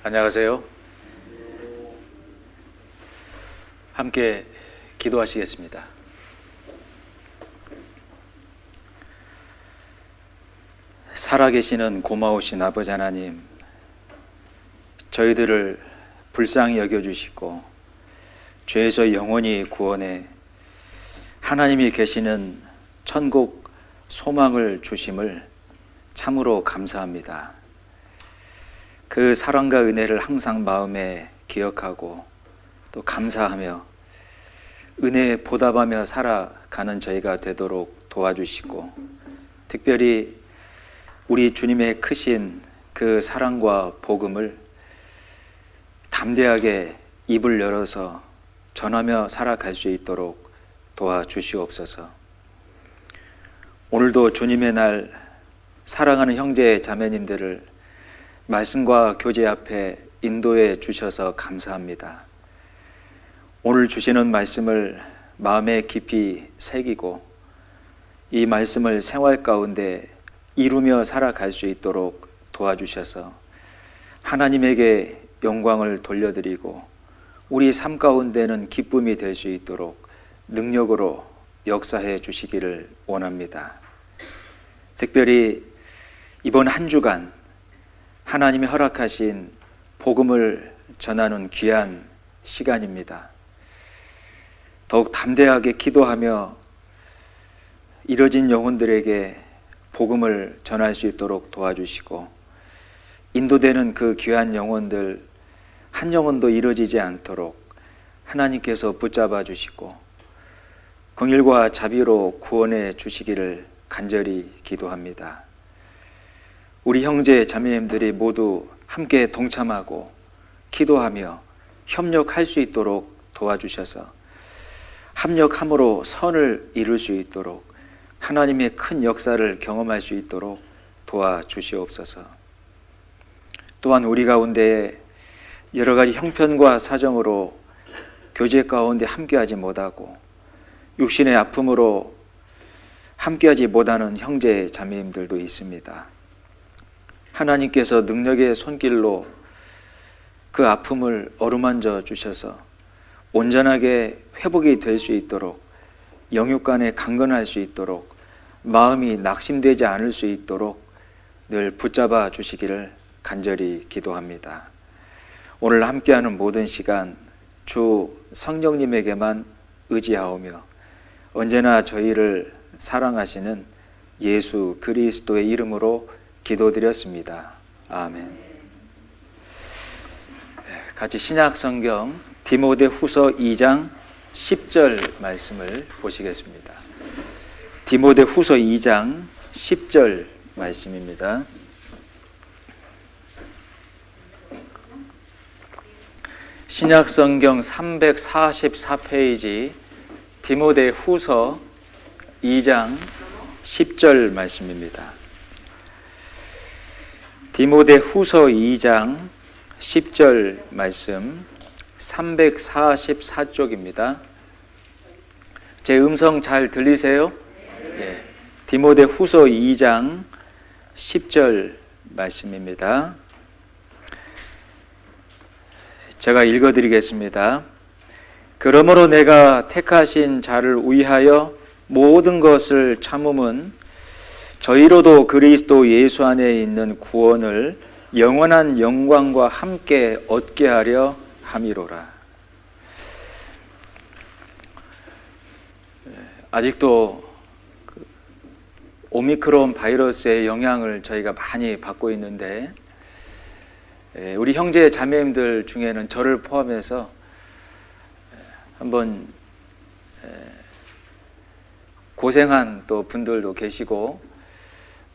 안녕하세요. 함께 기도하시겠습니다. 살아계시는 고마우신 아버지 하나님, 저희들을 불쌍히 여겨주시고 죄에서 영원히 구원해 하나님이 계시는 천국 소망을 주심을 참으로 감사합니다. 그 사랑과 은혜를 항상 마음에 기억하고 또 감사하며 은혜에 보답하며 살아가는 저희가 되도록 도와주시고, 특별히 우리 주님의 크신 그 사랑과 복음을 담대하게 입을 열어서 전하며 살아갈 수 있도록 도와주시옵소서. 오늘도 주님의 날 사랑하는 형제 자매님들을 말씀과 교제 앞에 인도해 주셔서 감사합니다. 오늘 주시는 말씀을 마음에 깊이 새기고 이 말씀을 생활 가운데 이루며 살아갈 수 있도록 도와주셔서 하나님에게 영광을 돌려드리고 우리 삶 가운데는 기쁨이 될 수 있도록 능력으로 역사해 주시기를 원합니다. 특별히 이번 한 주간 하나님이 허락하신 복음을 전하는 귀한 시간입니다. 더욱 담대하게 기도하며 이뤄진 영혼들에게 복음을 전할 수 있도록 도와주시고, 인도되는 그 귀한 영혼들 한 영혼도 이뤄지지 않도록 하나님께서 붙잡아 주시고 긍휼과 자비로 구원해 주시기를 간절히 기도합니다. 우리 형제 자매님들이 모두 함께 동참하고 기도하며 협력할 수 있도록 도와주셔서 합력함으로 선을 이룰 수 있도록 하나님의 큰 역사를 경험할 수 있도록 도와주시옵소서. 또한 우리 가운데에 여러 가지 형편과 사정으로 교제 가운데 함께하지 못하고 육신의 아픔으로 함께하지 못하는 형제 자매님들도 있습니다. 하나님께서 능력의 손길로 그 아픔을 어루만져 주셔서 온전하게 회복이 될 수 있도록, 영육간에 강건할 수 있도록, 마음이 낙심되지 않을 수 있도록 늘 붙잡아 주시기를 간절히 기도합니다. 오늘 함께하는 모든 시간 주 성령님에게만 의지하오며 언제나 저희를 사랑하시는 예수 그리스도의 이름으로 기도드렸습니다. 아멘. 같이 신약 성경 디모데 후서 2장 10절 말씀을 보시겠습니다. 디모데 후서 2장 10절 말씀입니다. 신약 성경 344페이지 디모데 후서 2장 10절 말씀입니다. 디모데 후서 2장 10절 말씀 344쪽입니다. 제 음성 잘 들리세요? 예. 디모데 후서 2장 10절 말씀입니다. 제가 읽어드리겠습니다. 그러므로 내가 택하신 자를 위하여 모든 것을 참음은 저희로도 그리스도 예수 안에 있는 구원을 영원한 영광과 함께 얻게 하려 함이로라. 아직도 오미크론 바이러스의 영향을 저희가 많이 받고 있는데, 우리 형제 자매님들 중에는 저를 포함해서 한번 고생한 또 분들도 계시고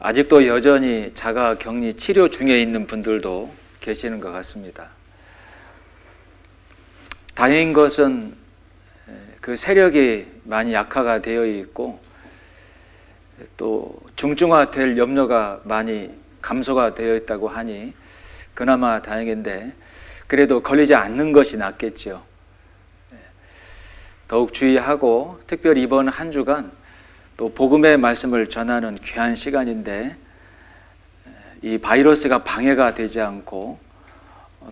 아직도 여전히 자가 격리 치료 중에 있는 분들도 계시는 것 같습니다. 다행인 것은 그 세력이 많이 약화가 되어 있고 또 중증화될 염려가 많이 감소가 되어 있다고 하니 그나마 다행인데, 그래도 걸리지 않는 것이 낫겠죠. 더욱 주의하고, 특별히 이번 한 주간 또 복음의 말씀을 전하는 귀한 시간인데 이 바이러스가 방해가 되지 않고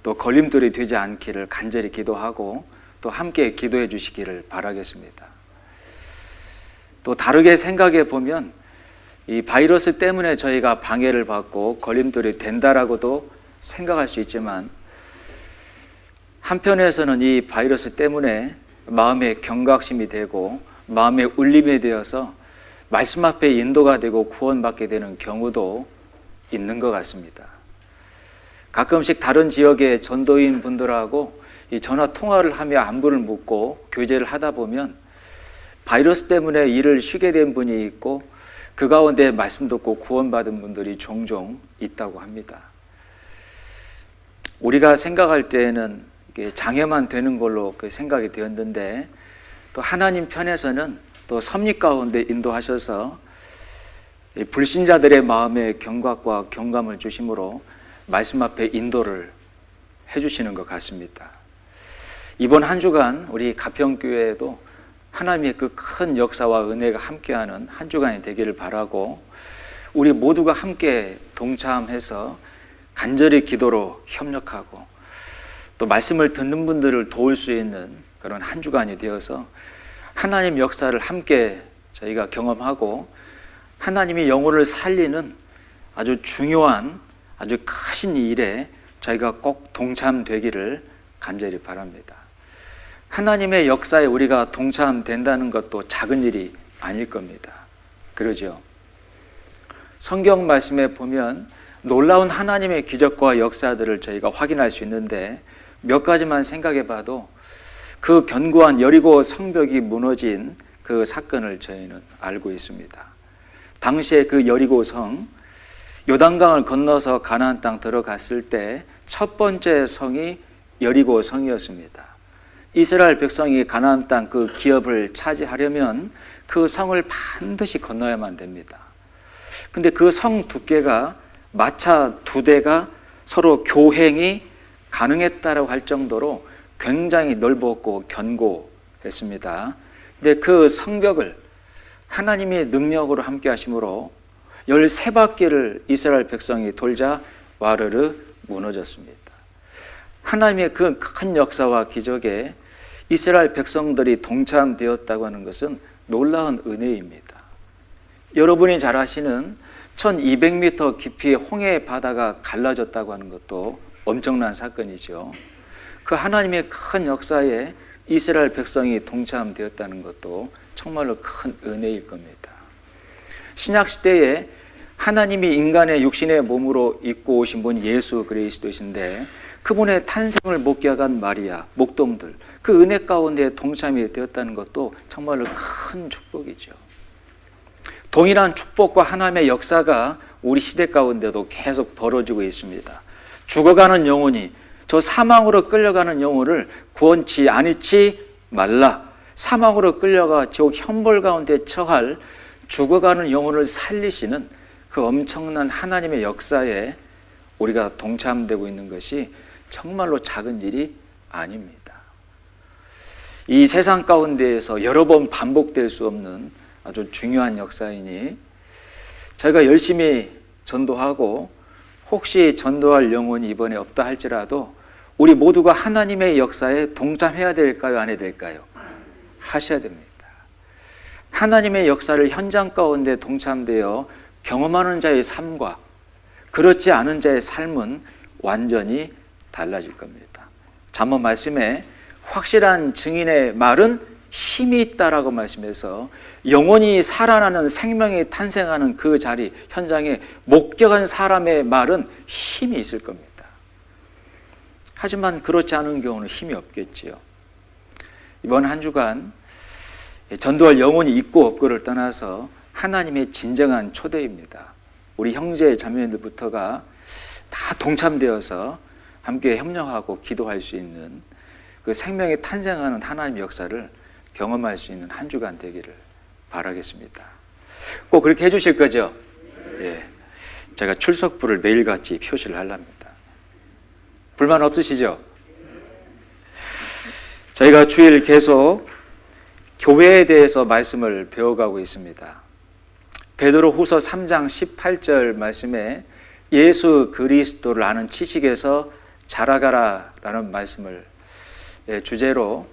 또 걸림돌이 되지 않기를 간절히 기도하고 또 함께 기도해 주시기를 바라겠습니다. 또 다르게 생각해 보면 이 바이러스 때문에 저희가 방해를 받고 걸림돌이 된다라고도 생각할 수 있지만, 한편에서는 이 바이러스 때문에 마음의 경각심이 되고 마음의 울림이 되어서 말씀 앞에 인도가 되고 구원받게 되는 경우도 있는 것 같습니다. 가끔씩 다른 지역의 전도인 분들하고 이 전화 통화를 하며 안부를 묻고 교제를 하다 보면 바이러스 때문에 일을 쉬게 된 분이 있고 그 가운데 말씀 듣고 구원받은 분들이 종종 있다고 합니다. 우리가 생각할 때에는 장애만 되는 걸로 생각이 되었는데, 또 하나님 편에서는 또 섭리 가운데 인도하셔서 불신자들의 마음에 경각과 경감을 주심으로 말씀 앞에 인도를 해주시는 것 같습니다. 이번 한 주간 우리 가평교회에도 하나님의 그 큰 역사와 은혜가 함께하는 한 주간이 되기를 바라고, 우리 모두가 함께 동참해서 간절히 기도로 협력하고 또 말씀을 듣는 분들을 도울 수 있는 그런 한 주간이 되어서 하나님 역사를 함께 저희가 경험하고 하나님이 영혼을 살리는 아주 중요한 아주 크신 일에 저희가 꼭 동참되기를 간절히 바랍니다. 하나님의 역사에 우리가 동참된다는 것도 작은 일이 아닐 겁니다. 그러죠? 성경 말씀에 보면 놀라운 하나님의 기적과 역사들을 저희가 확인할 수 있는데, 몇 가지만 생각해 봐도 그 견고한 여리고 성벽이 무너진 그 사건을 저희는 알고 있습니다. 당시에 그 여리고 성, 요단강을 건너서 가나안 땅 들어갔을 때 첫 번째 성이 여리고 성이었습니다. 이스라엘 백성이 가나안 땅 그 기업을 차지하려면 그 성을 반드시 건너야만 됩니다. 근데 그 성 두께가 마차 2대가 서로 교행이 가능했다라고 할 정도로 굉장히 넓었고 견고했습니다. 근데 그 성벽을 하나님의 능력으로 함께 하심으로 13바퀴를 이스라엘 백성이 돌자 와르르 무너졌습니다. 하나님의 그 큰 역사와 기적에 이스라엘 백성들이 동참되었다고 하는 것은 놀라운 은혜입니다. 여러분이 잘 아시는 1200m 깊이의 홍해 바다가 갈라졌다고 하는 것도 엄청난 사건이죠. 그 하나님의 큰 역사에 이스라엘 백성이 동참되었다는 것도 정말로 큰 은혜일 겁니다. 신약 시대에 하나님이 인간의 육신의 몸으로 입고 오신 분 예수 그리스도이신데, 그분의 탄생을 목격한 마리아, 목동들, 그 은혜 가운데 동참이 되었다는 것도 정말로 큰 축복이죠. 동일한 축복과 하나님의 역사가 우리 시대 가운데도 계속 벌어지고 있습니다. 죽어가는 영혼이, 저 사망으로 끌려가는 영혼을 구원치 않지 말라, 사망으로 끌려가 지옥 형벌 가운데 처할 죽어가는 영혼을 살리시는 그 엄청난 하나님의 역사에 우리가 동참되고 있는 것이 정말로 작은 일이 아닙니다. 이 세상 가운데에서 여러 번 반복될 수 없는 아주 중요한 역사이니 저희가 열심히 전도하고 혹시 전도할 영혼이 이번에 없다 할지라도 우리 모두가 하나님의 역사에 동참해야 될까요? 안 해야 될까요? 하셔야 됩니다. 하나님의 역사를 현장 가운데 동참되어 경험하는 자의 삶과 그렇지 않은 자의 삶은 완전히 달라질 겁니다. 잠언 말씀에 확실한 증인의 말은 힘이 있다라고 말씀해서 영혼이 살아나는 생명이 탄생하는 그 자리 현장에 목격한 사람의 말은 힘이 있을 겁니다. 하지만 그렇지 않은 경우는 힘이 없겠지요. 이번 한 주간 전도할 영혼이 있고 없고를 떠나서 하나님의 진정한 초대입니다. 우리 형제 자매들부터가 다 동참되어서 함께 협력하고 기도할 수 있는 그 생명이 탄생하는 하나님의 역사를 경험할 수 있는 한 주간 되기를 바라겠습니다. 꼭 그렇게 해주실 거죠? 예. 제가 출석부를 매일같이 표시를 하랍니다. 불만 없으시죠? 저희가 주일 계속 교회에 대해서 말씀을 배워가고 있습니다. 베드로후서 3장 18절 말씀에 예수 그리스도를 아는 지식에서 자라가라라는 말씀을 주제로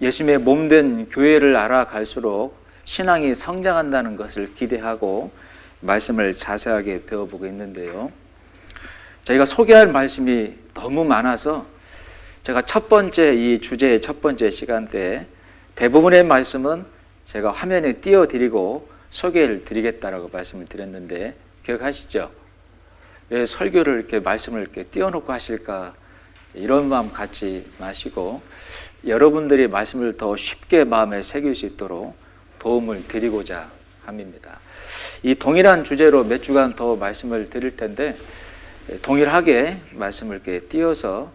예수님의 몸된 교회를 알아갈수록 신앙이 성장한다는 것을 기대하고 말씀을 자세하게 배워보고 있는데요. 저희가 소개할 말씀이 너무 많아서 제가 첫 번째 이 주제의 첫 번째 시간대에 대부분의 말씀은 제가 화면에 띄워드리고 소개를 드리겠다라고 말씀을 드렸는데 기억하시죠? 왜 설교를 이렇게 말씀을 이렇게 띄워놓고 하실까? 이런 마음 갖지 마시고 여러분들이 말씀을 더 쉽게 마음에 새길 수 있도록 도움을 드리고자 함입니다. 이 동일한 주제로 몇 주간 더 말씀을 드릴 텐데 동일하게 말씀을 이렇게 띄워서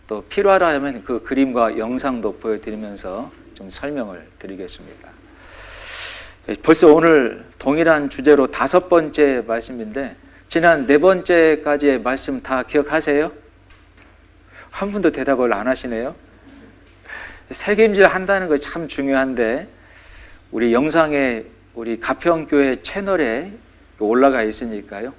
또 필요하다면 그 그림과 영상도 보여드리면서 좀 설명을 드리겠습니다. 벌써 오늘 동일한 주제로 5번째 말씀인데 지난 4번째까지의 말씀 다 기억하세요? 한 분도 대답을 안 하시네요. 새김질 한다는 거 참 중요한데 우리 영상에 우리 가평교회 채널에 올라가 있으니까요.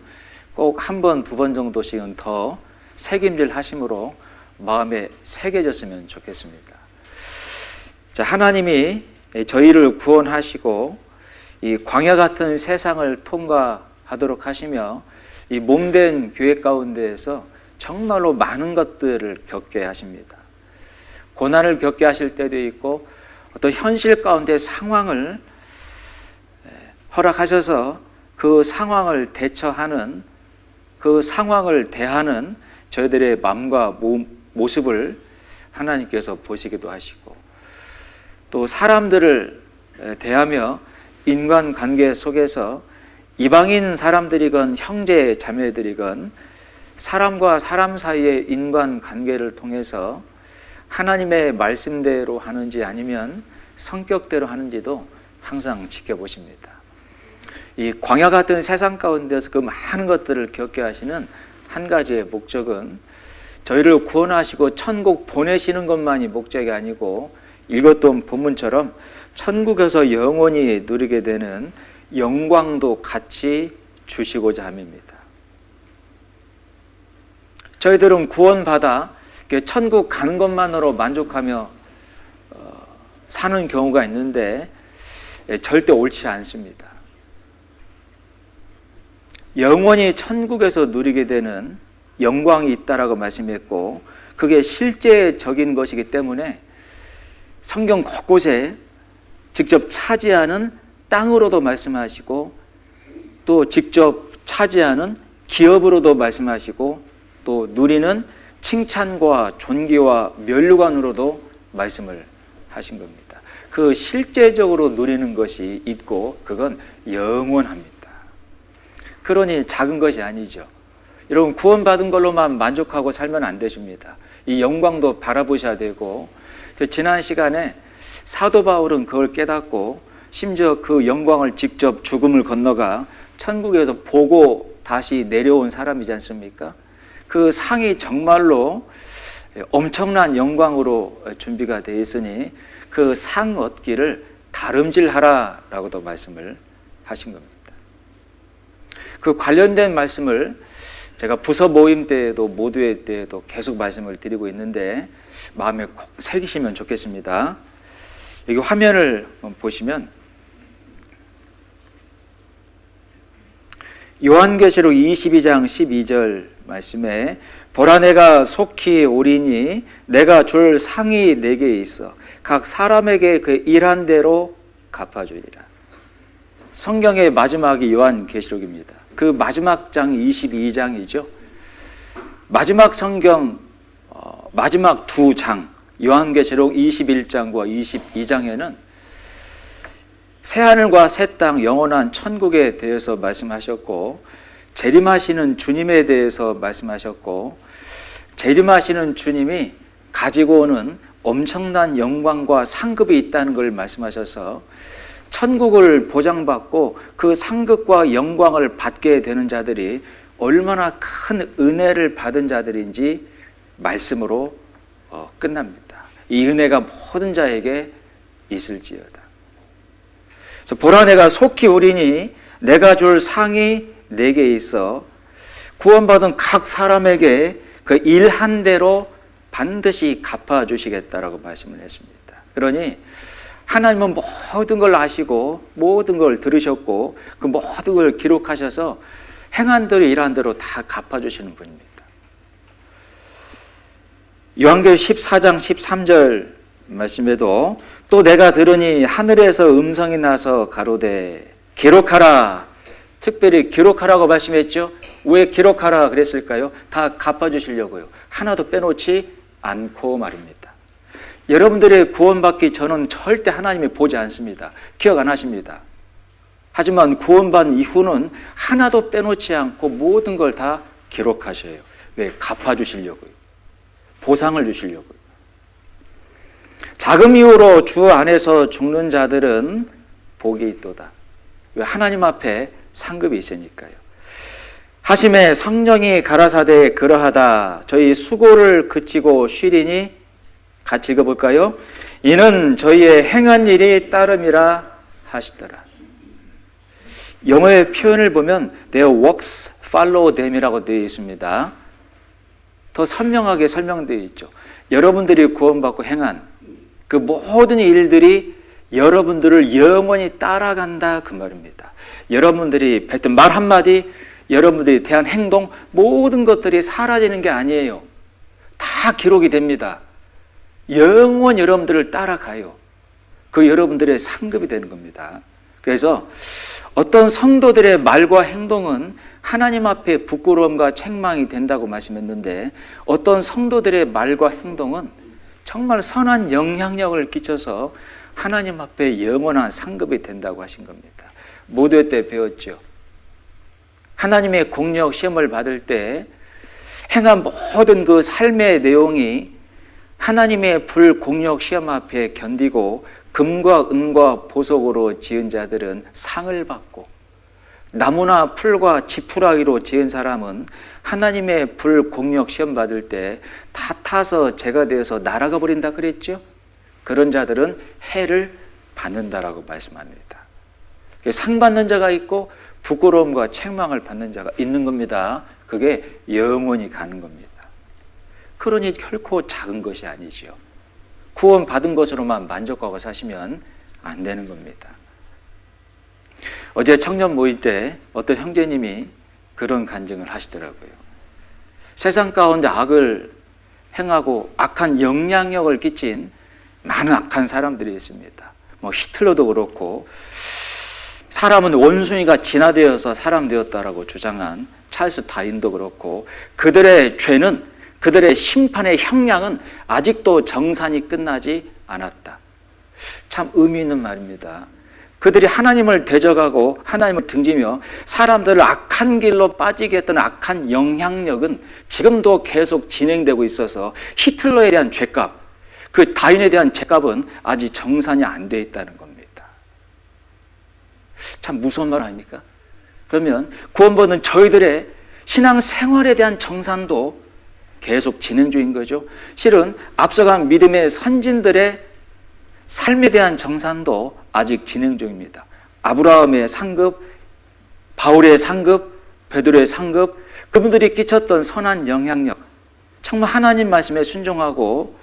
꼭 한 번, 2번 정도씩은 더 새김질 하심으로 마음에 새겨졌으면 좋겠습니다. 자, 하나님이 저희를 구원하시고 이 광야 같은 세상을 통과하도록 하시며 이 몸된 교회 가운데에서 정말로 많은 것들을 겪게 하십니다. 고난을 겪게 하실 때도 있고 어떤 현실 가운데 상황을 허락하셔서 그 상황을 대처하는 그 상황을 대하는 저희들의 마음과 모습을 하나님께서 보시기도 하시고 또 사람들을 대하며 인간관계 속에서 이방인 사람들이건 형제 자매들이건 사람과 사람 사이의 인간관계를 통해서 하나님의 말씀대로 하는지 아니면 성격대로 하는지도 항상 지켜보십니다. 이 광야 같은 세상 가운데서 그 많은 것들을 겪게 하시는 한 가지의 목적은 저희를 구원하시고 천국 보내시는 것만이 목적이 아니고 읽었던 본문처럼 천국에서 영원히 누리게 되는 영광도 같이 주시고자 함입니다. 저희들은 구원받아 천국 가는 것만으로 만족하며 사는 경우가 있는데 절대 옳지 않습니다. 영원히 천국에서 누리게 되는 영광이 있다라고 말씀했고 그게 실제적인 것이기 때문에 성경 곳곳에 직접 차지하는 땅으로도 말씀하시고 또 직접 차지하는 기업으로도 말씀하시고 또 누리는 칭찬과 존귀와 면류관으로도 말씀을 하신 겁니다. 그 실제적으로 누리는 것이 있고 그건 영원합니다. 그러니 작은 것이 아니죠. 여러분 구원받은 걸로만 만족하고 살면 안 되십니다. 이 영광도 바라보셔야 되고 지난 시간에 사도 바울은 그걸 깨닫고 심지어 그 영광을 직접 죽음을 건너가 천국에서 보고 다시 내려온 사람이지 않습니까? 그 상이 정말로 엄청난 영광으로 준비가 되어 있으니 그 상 얻기를 다름질하라라고도 말씀을 하신 겁니다. 그 관련된 말씀을 제가 부서 모임 때에도 모두회 때에도 계속 말씀을 드리고 있는데 마음에 꼭 새기시면 좋겠습니다. 여기 화면을 보시면 요한계시록 22장 12절 말씀에 보라 내가 속히 오리니 내가 줄 상이 내게 있어 각 사람에게 그 일한 대로 갚아주리라. 성경의 마지막이 요한계시록입니다. 그 마지막 장이 22장이죠. 마지막 성경 마지막 2장 요한계시록 21장과 22장에는 새하늘과 새 땅 영원한 천국에 대해서 말씀하셨고 재림하시는 주님에 대해서 말씀하셨고 재림하시는 주님이 가지고 오는 엄청난 영광과 상급이 있다는 걸 말씀하셔서 천국을 보장받고 그 상급과 영광을 받게 되는 자들이 얼마나 큰 은혜를 받은 자들인지 말씀으로 끝납니다. 이 은혜가 모든 자에게 있을지어다. 그래서 보라 내가 속히 오리니 내가 줄 상이 내게 있어 구원받은 각 사람에게 그 일한 대로 반드시 갚아주시겠다라고 말씀을 했습니다. 그러니 하나님은 모든 걸 아시고 모든 걸 들으셨고 그 모든 걸 기록하셔서 행한 대로 일한 대로 다 갚아주시는 분입니다. 요한계시록 14장 13절 말씀에도 또 내가 들으니 하늘에서 음성이 나서 가로되 기록하라. 특별히 기록하라고 말씀했죠. 왜 기록하라 그랬을까요? 다 갚아주시려고요. 하나도 빼놓지 않고 말입니다. 여러분들의 구원받기 전은 절대 하나님이 보지 않습니다. 기억 안 하십니다. 하지만 구원받은 이후는 하나도 빼놓지 않고 모든 걸 다 기록하셔요. 왜? 갚아주시려고요. 보상을 주시려고요. 자금 이후로 주 안에서 죽는 자들은 복이 있도다. 왜? 하나님 앞에 상급이 있으니까요. 하심에 성령이 가라사대 그러하다. 저희 수고를 그치고 쉬리니 같이 읽어볼까요? 이는 저희의 행한 일이 따름이라 하시더라. 영어의 표현을 보면 their works follow them이라고 되어 있습니다. 더 선명하게 설명되어 있죠. 여러분들이 구원받고 행한 그 모든 일들이 여러분들을 영원히 따라간다 그 말입니다. 여러분들이 뱉은 말 한마디, 여러분들이 대한 행동, 모든 것들이 사라지는 게 아니에요. 다 기록이 됩니다. 영원히 여러분들을 따라가요. 그 여러분들의 상급이 되는 겁니다. 그래서 어떤 성도들의 말과 행동은 하나님 앞에 부끄러움과 책망이 된다고 말씀했는데 어떤 성도들의 말과 행동은 정말 선한 영향력을 끼쳐서 하나님 앞에 영원한 상급이 된다고 하신 겁니다. 모두의 때 배웠죠. 하나님의 공력 시험을 받을 때 행한 모든 그 삶의 내용이 하나님의 불공력 시험 앞에 견디고 금과 은과 보석으로 지은 자들은 상을 받고 나무나 풀과 지푸라기로 지은 사람은 하나님의 불공력 시험 받을 때 다 타서 재가 되어서 날아가 버린다 그랬죠. 그런 자들은 해를 받는다라고 말씀합니다. 상 받는 자가 있고 부끄러움과 책망을 받는 자가 있는 겁니다. 그게 영원히 가는 겁니다. 그러니 결코 작은 것이 아니지요. 구원 받은 것으로만 만족하고 사시면 안 되는 겁니다. 어제 청년 모임 때 어떤 형제님이 그런 간증을 하시더라고요. 세상 가운데 악을 행하고 악한 영향력을 끼친 많은 악한 사람들이 있습니다. 히틀러도 그렇고 사람은 원숭이가 진화되어서 사람 되었다라고 주장한 찰스 다윈도 그렇고 그들의 죄는 그들의 심판의 형량은 아직도 정산이 끝나지 않았다. 참 의미 있는 말입니다. 그들이 하나님을 대적하고 하나님을 등지며 사람들을 악한 길로 빠지게 했던 악한 영향력은 지금도 계속 진행되고 있어서 히틀러에 대한 죄값, 그 다윈에 대한 죄값은 아직 정산이 안 돼 있다는 겁니다. 참 무서운 말 아닙니까? 그러면 구원받은 저희들의 신앙 생활에 대한 정산도 계속 진행 중인 거죠. 실은 앞서간 믿음의 선진들의 삶에 대한 정산도 아직 진행 중입니다. 아브라함의 상급, 바울의 상급, 베드로의 상급, 그분들이 끼쳤던 선한 영향력, 정말 하나님 말씀에 순종하고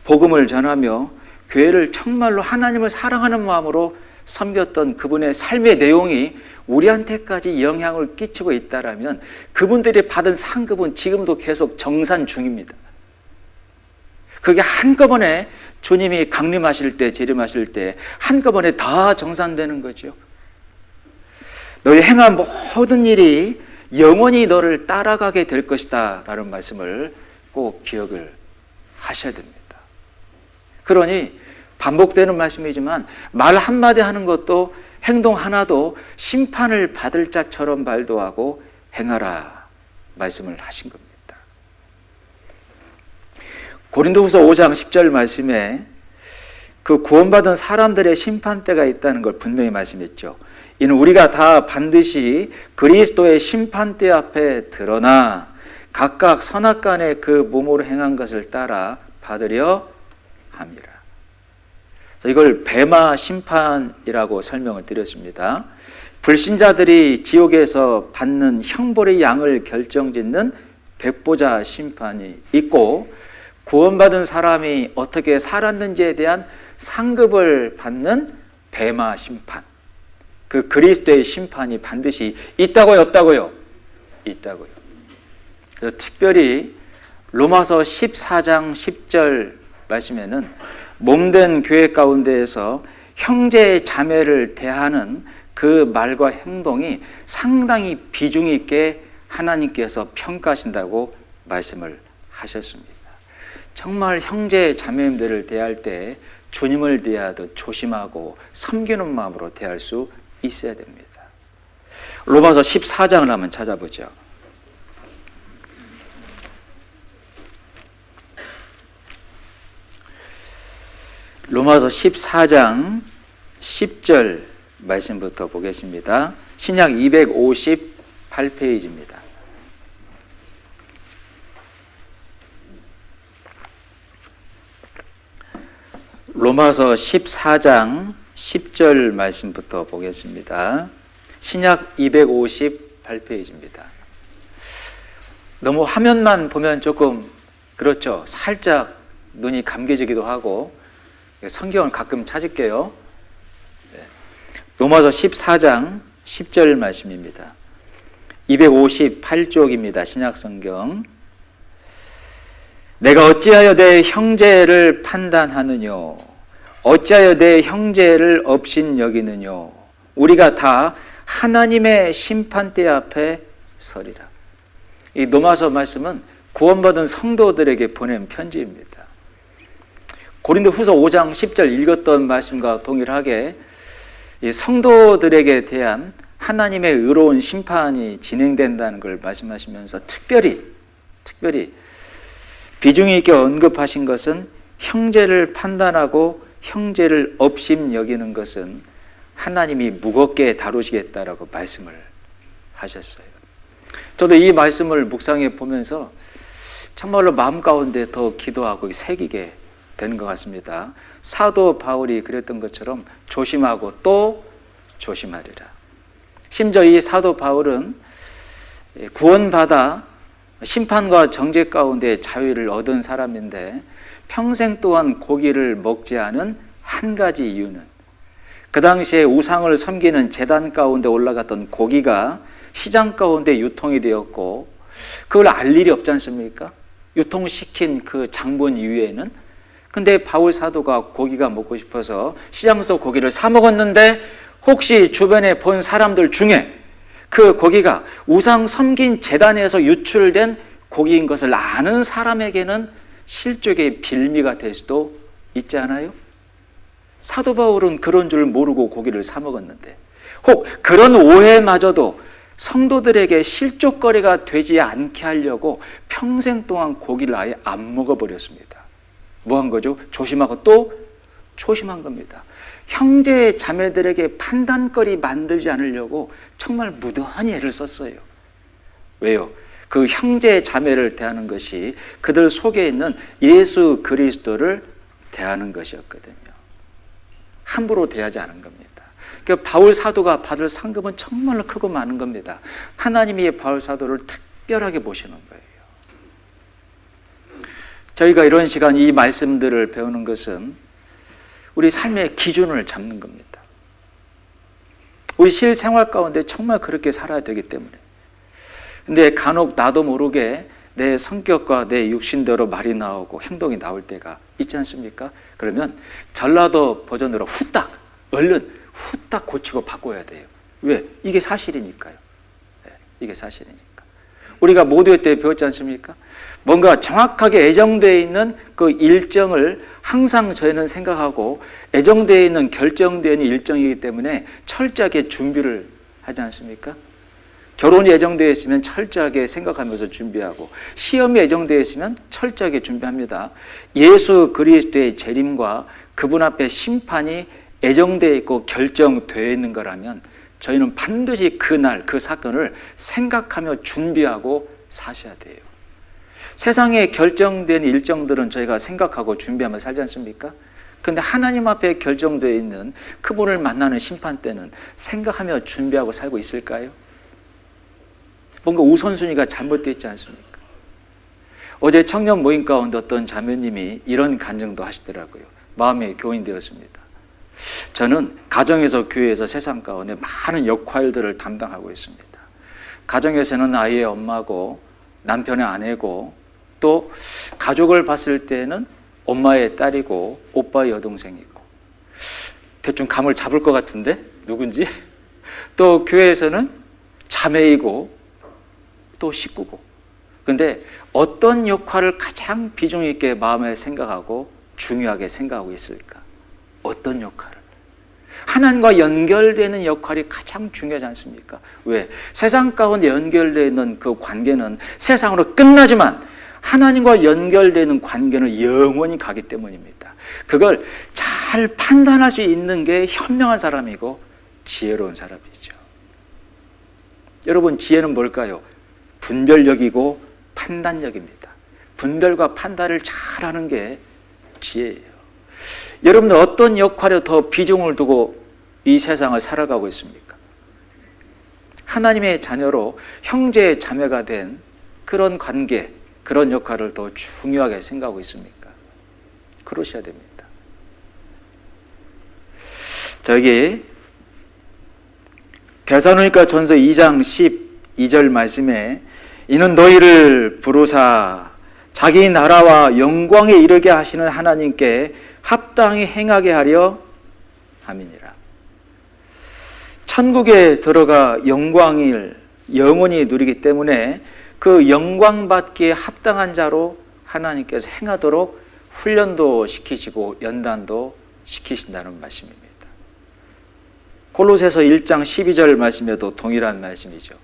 복음을 전하며 교회를 정말로 하나님을 사랑하는 마음으로 섬겼던 그분의 삶의 내용이 우리한테까지 영향을 끼치고 있다라면 그분들이 받은 상급은 지금도 계속 정산 중입니다. 그게 한꺼번에 주님이 강림하실 때, 재림하실 때 한꺼번에 다 정산되는 거죠. 너희 행한 모든 일이 영원히 너를 따라가게 될 것이다 라는 말씀을 꼭 기억을 하셔야 됩니다. 그러니 반복되는 말씀이지만 말 한마디 하는 것도 행동 하나도 심판을 받을 자처럼 말도 하고 행하라 말씀을 하신 겁니다. 고린도후서 5장 10절 말씀에 그 구원받은 사람들의 심판대가 있다는 걸 분명히 말씀했죠. 이는 우리가 다 반드시 그리스도의 심판대 앞에 드러나 각각 선악간에 그 몸으로 행한 것을 따라 받으려 함이라. 이걸 뱀마 심판이라고 설명을 드렸습니다. 불신자들이 지옥에서 받는 형벌의 양을 결정짓는 백보자 심판이 있고, 구원받은 사람이 어떻게 살았는지에 대한 상급을 받는 베마 심판, 그 그리스도의 심판이 반드시 있다고요, 없다고요? 있다고요. 그래서 특별히 로마서 14장 10절 말씀에는 몸된 교회 가운데에서 형제 자매를 대하는 그 말과 행동이 상당히 비중 있게 하나님께서 평가하신다고 말씀을 하셨습니다. 정말 형제 자매님들을 대할 때 주님을 대하듯 조심하고 섬기는 마음으로 대할 수 있어야 됩니다. 로마서 14장을 한번 찾아보죠. 로마서 14장 10절 말씀부터 보겠습니다. 신약 258페이지입니다. 로마서 14장 10절 말씀부터 보겠습니다. 신약 258페이지입니다. 너무 화면만 보면 조금 그렇죠. 살짝 눈이 감겨지기도 하고 성경을 가끔 찾을게요. 로마서 14장 10절 말씀입니다. 258쪽입니다. 신약성경. 내가 어찌하여 내 형제를 판단하느뇨? 어찌하여 내 형제를 업신여기느뇨? 우리가 다 하나님의 심판대 앞에 서리라. 이 로마서 말씀은 구원받은 성도들에게 보낸 편지입니다. 고린도후서 5장 10절 읽었던 말씀과 동일하게 이 성도들에게 대한 하나님의 의로운 심판이 진행된다는 걸 말씀하시면서 특별히 비중 있게 언급하신 것은 형제를 판단하고 형제를 업심 여기는 것은 하나님이 무겁게 다루시겠다라고 말씀을 하셨어요. 저도 이 말씀을 묵상해 보면서 정말로 마음 가운데 더 기도하고 새기게 되는 것 같습니다. 사도 바울이 그랬던 것처럼 조심하고 또 조심하리라. 심지어 이 사도 바울은 구원받아 심판과 정죄 가운데 자유를 얻은 사람인데 평생 동안 고기를 먹지 않은 한 가지 이유는 그 당시에 우상을 섬기는 제단 가운데 올라갔던 고기가 시장 가운데 유통이 되었고 그걸 알 일이 없지 않습니까? 유통시킨 그 장본 이후에는. 근데 바울 사도가 고기가 먹고 싶어서 시장에서 고기를 사 먹었는데 혹시 주변에 본 사람들 중에 그 고기가 우상 섬긴 제단에서 유출된 고기인 것을 아는 사람에게는 실족의 빌미가 될 수도 있지 않아요? 사도 바울은 그런 줄 모르고 고기를 사 먹었는데 혹 그런 오해마저도 성도들에게 실족거리가 되지 않게 하려고 평생 동안 고기를 아예 안 먹어버렸습니다. 뭐 한 거죠? 조심하고 또 조심한 겁니다. 형제 자매들에게 판단거리 만들지 않으려고 정말 무던히 애를 썼어요. 왜요? 그 형제 자매를 대하는 것이 그들 속에 있는 예수 그리스도를 대하는 것이었거든요. 함부로 대하지 않은 겁니다. 그러니까 바울 사도가 받을 상급은 정말로 크고 많은 겁니다. 하나님이 바울 사도를 특별하게 보시는 거예요. 저희가 이런 시간 이 말씀들을 배우는 것은 우리 삶의 기준을 잡는 겁니다. 우리 실생활 가운데 정말 그렇게 살아야 되기 때문에. 근데 간혹 나도 모르게 내 성격과 내 육신대로 말이 나오고 행동이 나올 때가 있지 않습니까? 그러면 전라도 버전으로 얼른 후딱 고치고 바꿔야 돼요. 왜? 이게 사실이니까요. 네, 이게 사실이니까. 우리가 모두의 때 배웠지 않습니까? 뭔가 정확하게 애정되어 있는 그 일정을 항상 저희는 생각하고 애정되어 있는 결정되어 있는 일정이기 때문에 철저하게 준비를 하지 않습니까? 결혼이 예정되어 있으면 철저하게 생각하면서 준비하고 시험이 예정되어 있으면 철저하게 준비합니다. 예수 그리스도의 재림과 그분 앞에 심판이 예정되어 있고 결정되어 있는 거라면 저희는 반드시 그날 그 사건을 생각하며 준비하고 사셔야 돼요. 세상에 결정된 일정들은 저희가 생각하고 준비하며 살지 않습니까? 그런데 하나님 앞에 결정되어 있는 그분을 만나는 심판 때는 생각하며 준비하고 살고 있을까요? 뭔가 우선순위가 잘못되어 있지 않습니까? 어제 청년 모임 가운데 어떤 자매님이 이런 간증도 하시더라고요. 마음에 교인되었습니다. 저는 가정에서, 교회에서, 세상 가운데 많은 역할들을 담당하고 있습니다. 가정에서는 아이의 엄마고 남편의 아내고, 또 가족을 봤을 때는 엄마의 딸이고 오빠의 여동생이고, 대충 감을 잡을 것 같은데 누군지. 또 교회에서는 자매이고 또 식구고. 근데 어떤 역할을 가장 비중 있게 마음에 생각하고 중요하게 생각하고 있을까? 어떤 역할을? 하나님과 연결되는 역할이 가장 중요하지 않습니까? 왜? 세상 가운데 연결되는 그 관계는 세상으로 끝나지만 하나님과 연결되는 관계는 영원히 가기 때문입니다. 그걸 잘 판단할 수 있는 게 현명한 사람이고 지혜로운 사람이죠. 여러분, 지혜는 뭘까요? 분별력이고 판단력입니다. 분별과 판단을 잘하는 게 지혜예요. 여러분들 어떤 역할에 더 비중을 두고 이 세상을 살아가고 있습니까? 하나님의 자녀로 형제 자매가 된 그런 관계, 그런 역할을 더 중요하게 생각하고 있습니까? 그러셔야 됩니다. 저기 데살로니가 전서 2장 12절 말씀에 이는 너희를 부르사 자기 나라와 영광에 이르게 하시는 하나님께 합당히 행하게 하려 함이니라. 천국에 들어가 영광을 영원히 누리기 때문에 그 영광 받기에 합당한 자로 하나님께서 행하도록 훈련도 시키시고 연단도 시키신다는 말씀입니다. 골로새서 1장 12절 말씀에도 동일한 말씀이죠.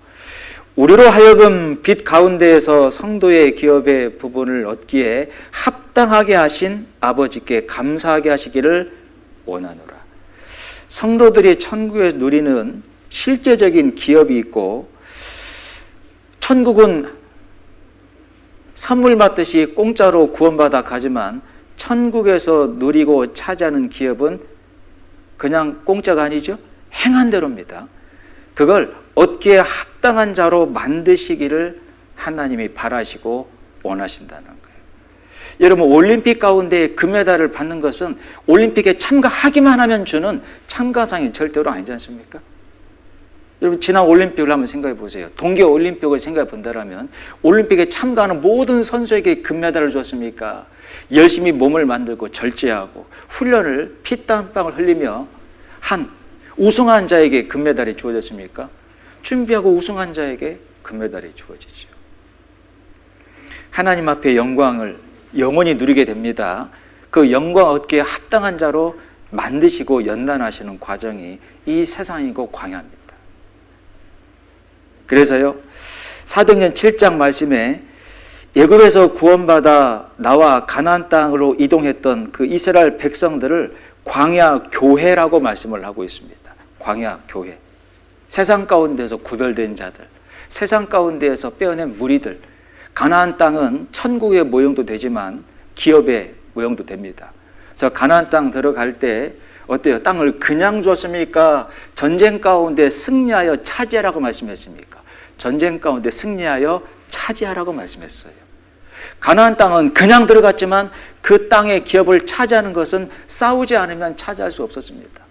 우리로 하여금 빛 가운데에서 성도의 기업의 부분을 얻기에 합당하게 하신 아버지께 감사하게 하시기를 원하노라. 성도들이 천국에 누리는 실제적인 기업이 있고, 천국은 선물 받듯이 공짜로 구원받아 가지만 천국에서 누리고 차지하는 기업은 그냥 공짜가 아니죠. 행한 대로입니다. 그걸 얻기에 합당한 자로 만드시기를 하나님이 바라시고 원하신다는 거예요. 여러분, 올림픽 가운데 금메달을 받는 것은 올림픽에 참가하기만 하면 주는 참가상이 절대로 아니지 않습니까? 여러분, 지난 올림픽을 한번 생각해 보세요. 동계올림픽을 생각해 본다면 올림픽에 참가하는 모든 선수에게 금메달을 줬습니까? 열심히 몸을 만들고 절제하고 훈련을 피땀방을 흘리며 한 우승한 자에게 금메달이 주어졌습니까? 준비하고 우승한 자에게 금메달이 주어지죠. 하나님 앞에 영광을 영원히 누리게 됩니다. 그 영광 얻기에 합당한 자로 만드시고 연단하시는 과정이 이 세상이고 광야입니다. 그래서요, 사도행전 7장 말씀에 애굽에서 구원받아 나와 가나안 땅으로 이동했던 그 이스라엘 백성들을 광야 교회라고 말씀을 하고 있습니다. 광야 교회. 세상 가운데서 구별된 자들, 세상 가운데에서 빼어낸 무리들. 가나안 땅은 천국의 모형도 되지만 기업의 모형도 됩니다. 그래서 가나안 땅 들어갈 때 어때요? 땅을 그냥 줬습니까? 전쟁 가운데 승리하여 차지하라고 말씀했습니까? 전쟁 가운데 승리하여 차지하라고 말씀했어요. 가나안 땅은 그냥 들어갔지만 그 땅의 기업을 차지하는 것은 싸우지 않으면 차지할 수 없었습니다.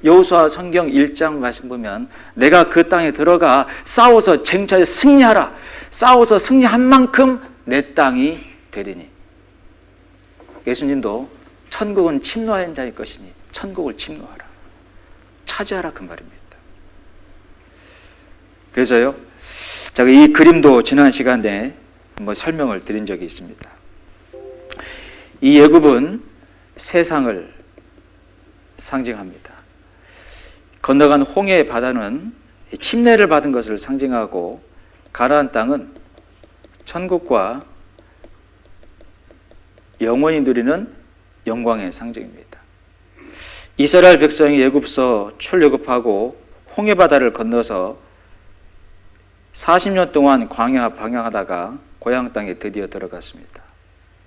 여호수아 성경 1장 말씀 보면 내가 그 땅에 들어가 싸워서 쟁취하여 승리하라. 싸워서 승리한 만큼 내 땅이 되리니. 예수님도 천국은 침노하는 자일 것이니 천국을 침노하라. 차지하라 그 말입니다. 그래서요, 제가 이 그림도 지난 시간에 한번 설명을 드린 적이 있습니다. 이 애굽은 세상을 상징합니다. 건너간 홍해 바다는 침례를 받은 것을 상징하고 가나안 땅은 천국과 영원히 누리는 영광의 상징입니다. 이스라엘 백성이 애굽서 출애굽하고 홍해 바다를 건너서 40년 동안 광야 방향하다가 고향 땅에 드디어 들어갔습니다.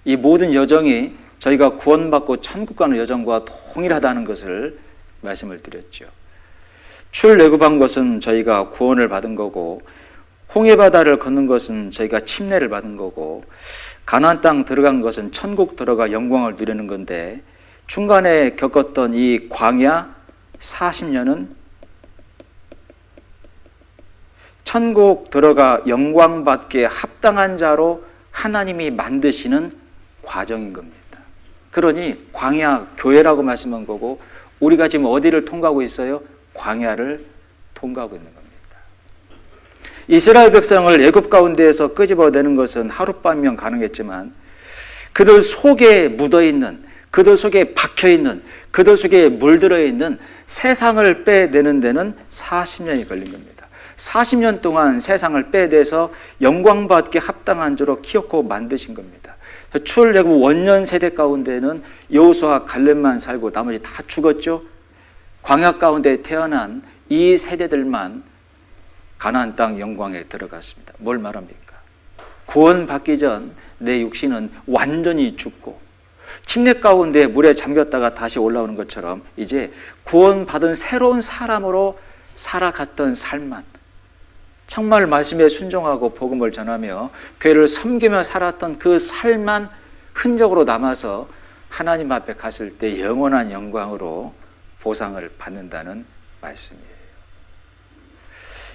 이 모든 여정이 저희가 구원받고 천국 가는 여정과 동일하다는 것을 말씀을 드렸죠. 출애굽한 것은 저희가 구원을 받은 거고, 홍해 바다를 걷는 것은 저희가 침례를 받은 거고, 가나안 땅 들어간 것은 천국 들어가 영광을 누리는 건데, 중간에 겪었던 이 광야 40년은 천국 들어가 영광 받기에 합당한 자로 하나님이 만드시는 과정인 겁니다. 그러니 광야 교회라고 말씀한 거고, 우리가 지금 어디를 통과하고 있어요? 광야를 통과하고 있는 겁니다. 이스라엘 백성을 애굽 가운데에서 끄집어내는 것은 하룻밤이면 가능했지만, 그들 속에 묻어있는, 그들 속에 박혀있는, 그들 속에 물들어 있는 세상을 빼내는 데는 40년이 걸린 겁니다. 40년 동안 세상을 빼내서 영광받기 합당한 자로 키웠고 만드신 겁니다. 출애굽 원년 세대 가운데는 여호수아 갈렙만 살고 나머지 다 죽었죠. 광야 가운데 태어난 이 세대들만 가나안 땅 영광에 들어갔습니다. 뭘 말합니까? 구원받기 전 내 육신은 완전히 죽고 침례 가운데 물에 잠겼다가 다시 올라오는 것처럼 이제 구원받은 새로운 사람으로 살아갔던 삶만, 정말 말씀에 순종하고 복음을 전하며 교회를 섬기며 살았던 그 삶만 흔적으로 남아서 하나님 앞에 갔을 때 영원한 영광으로 보상을 받는다는 말씀이에요.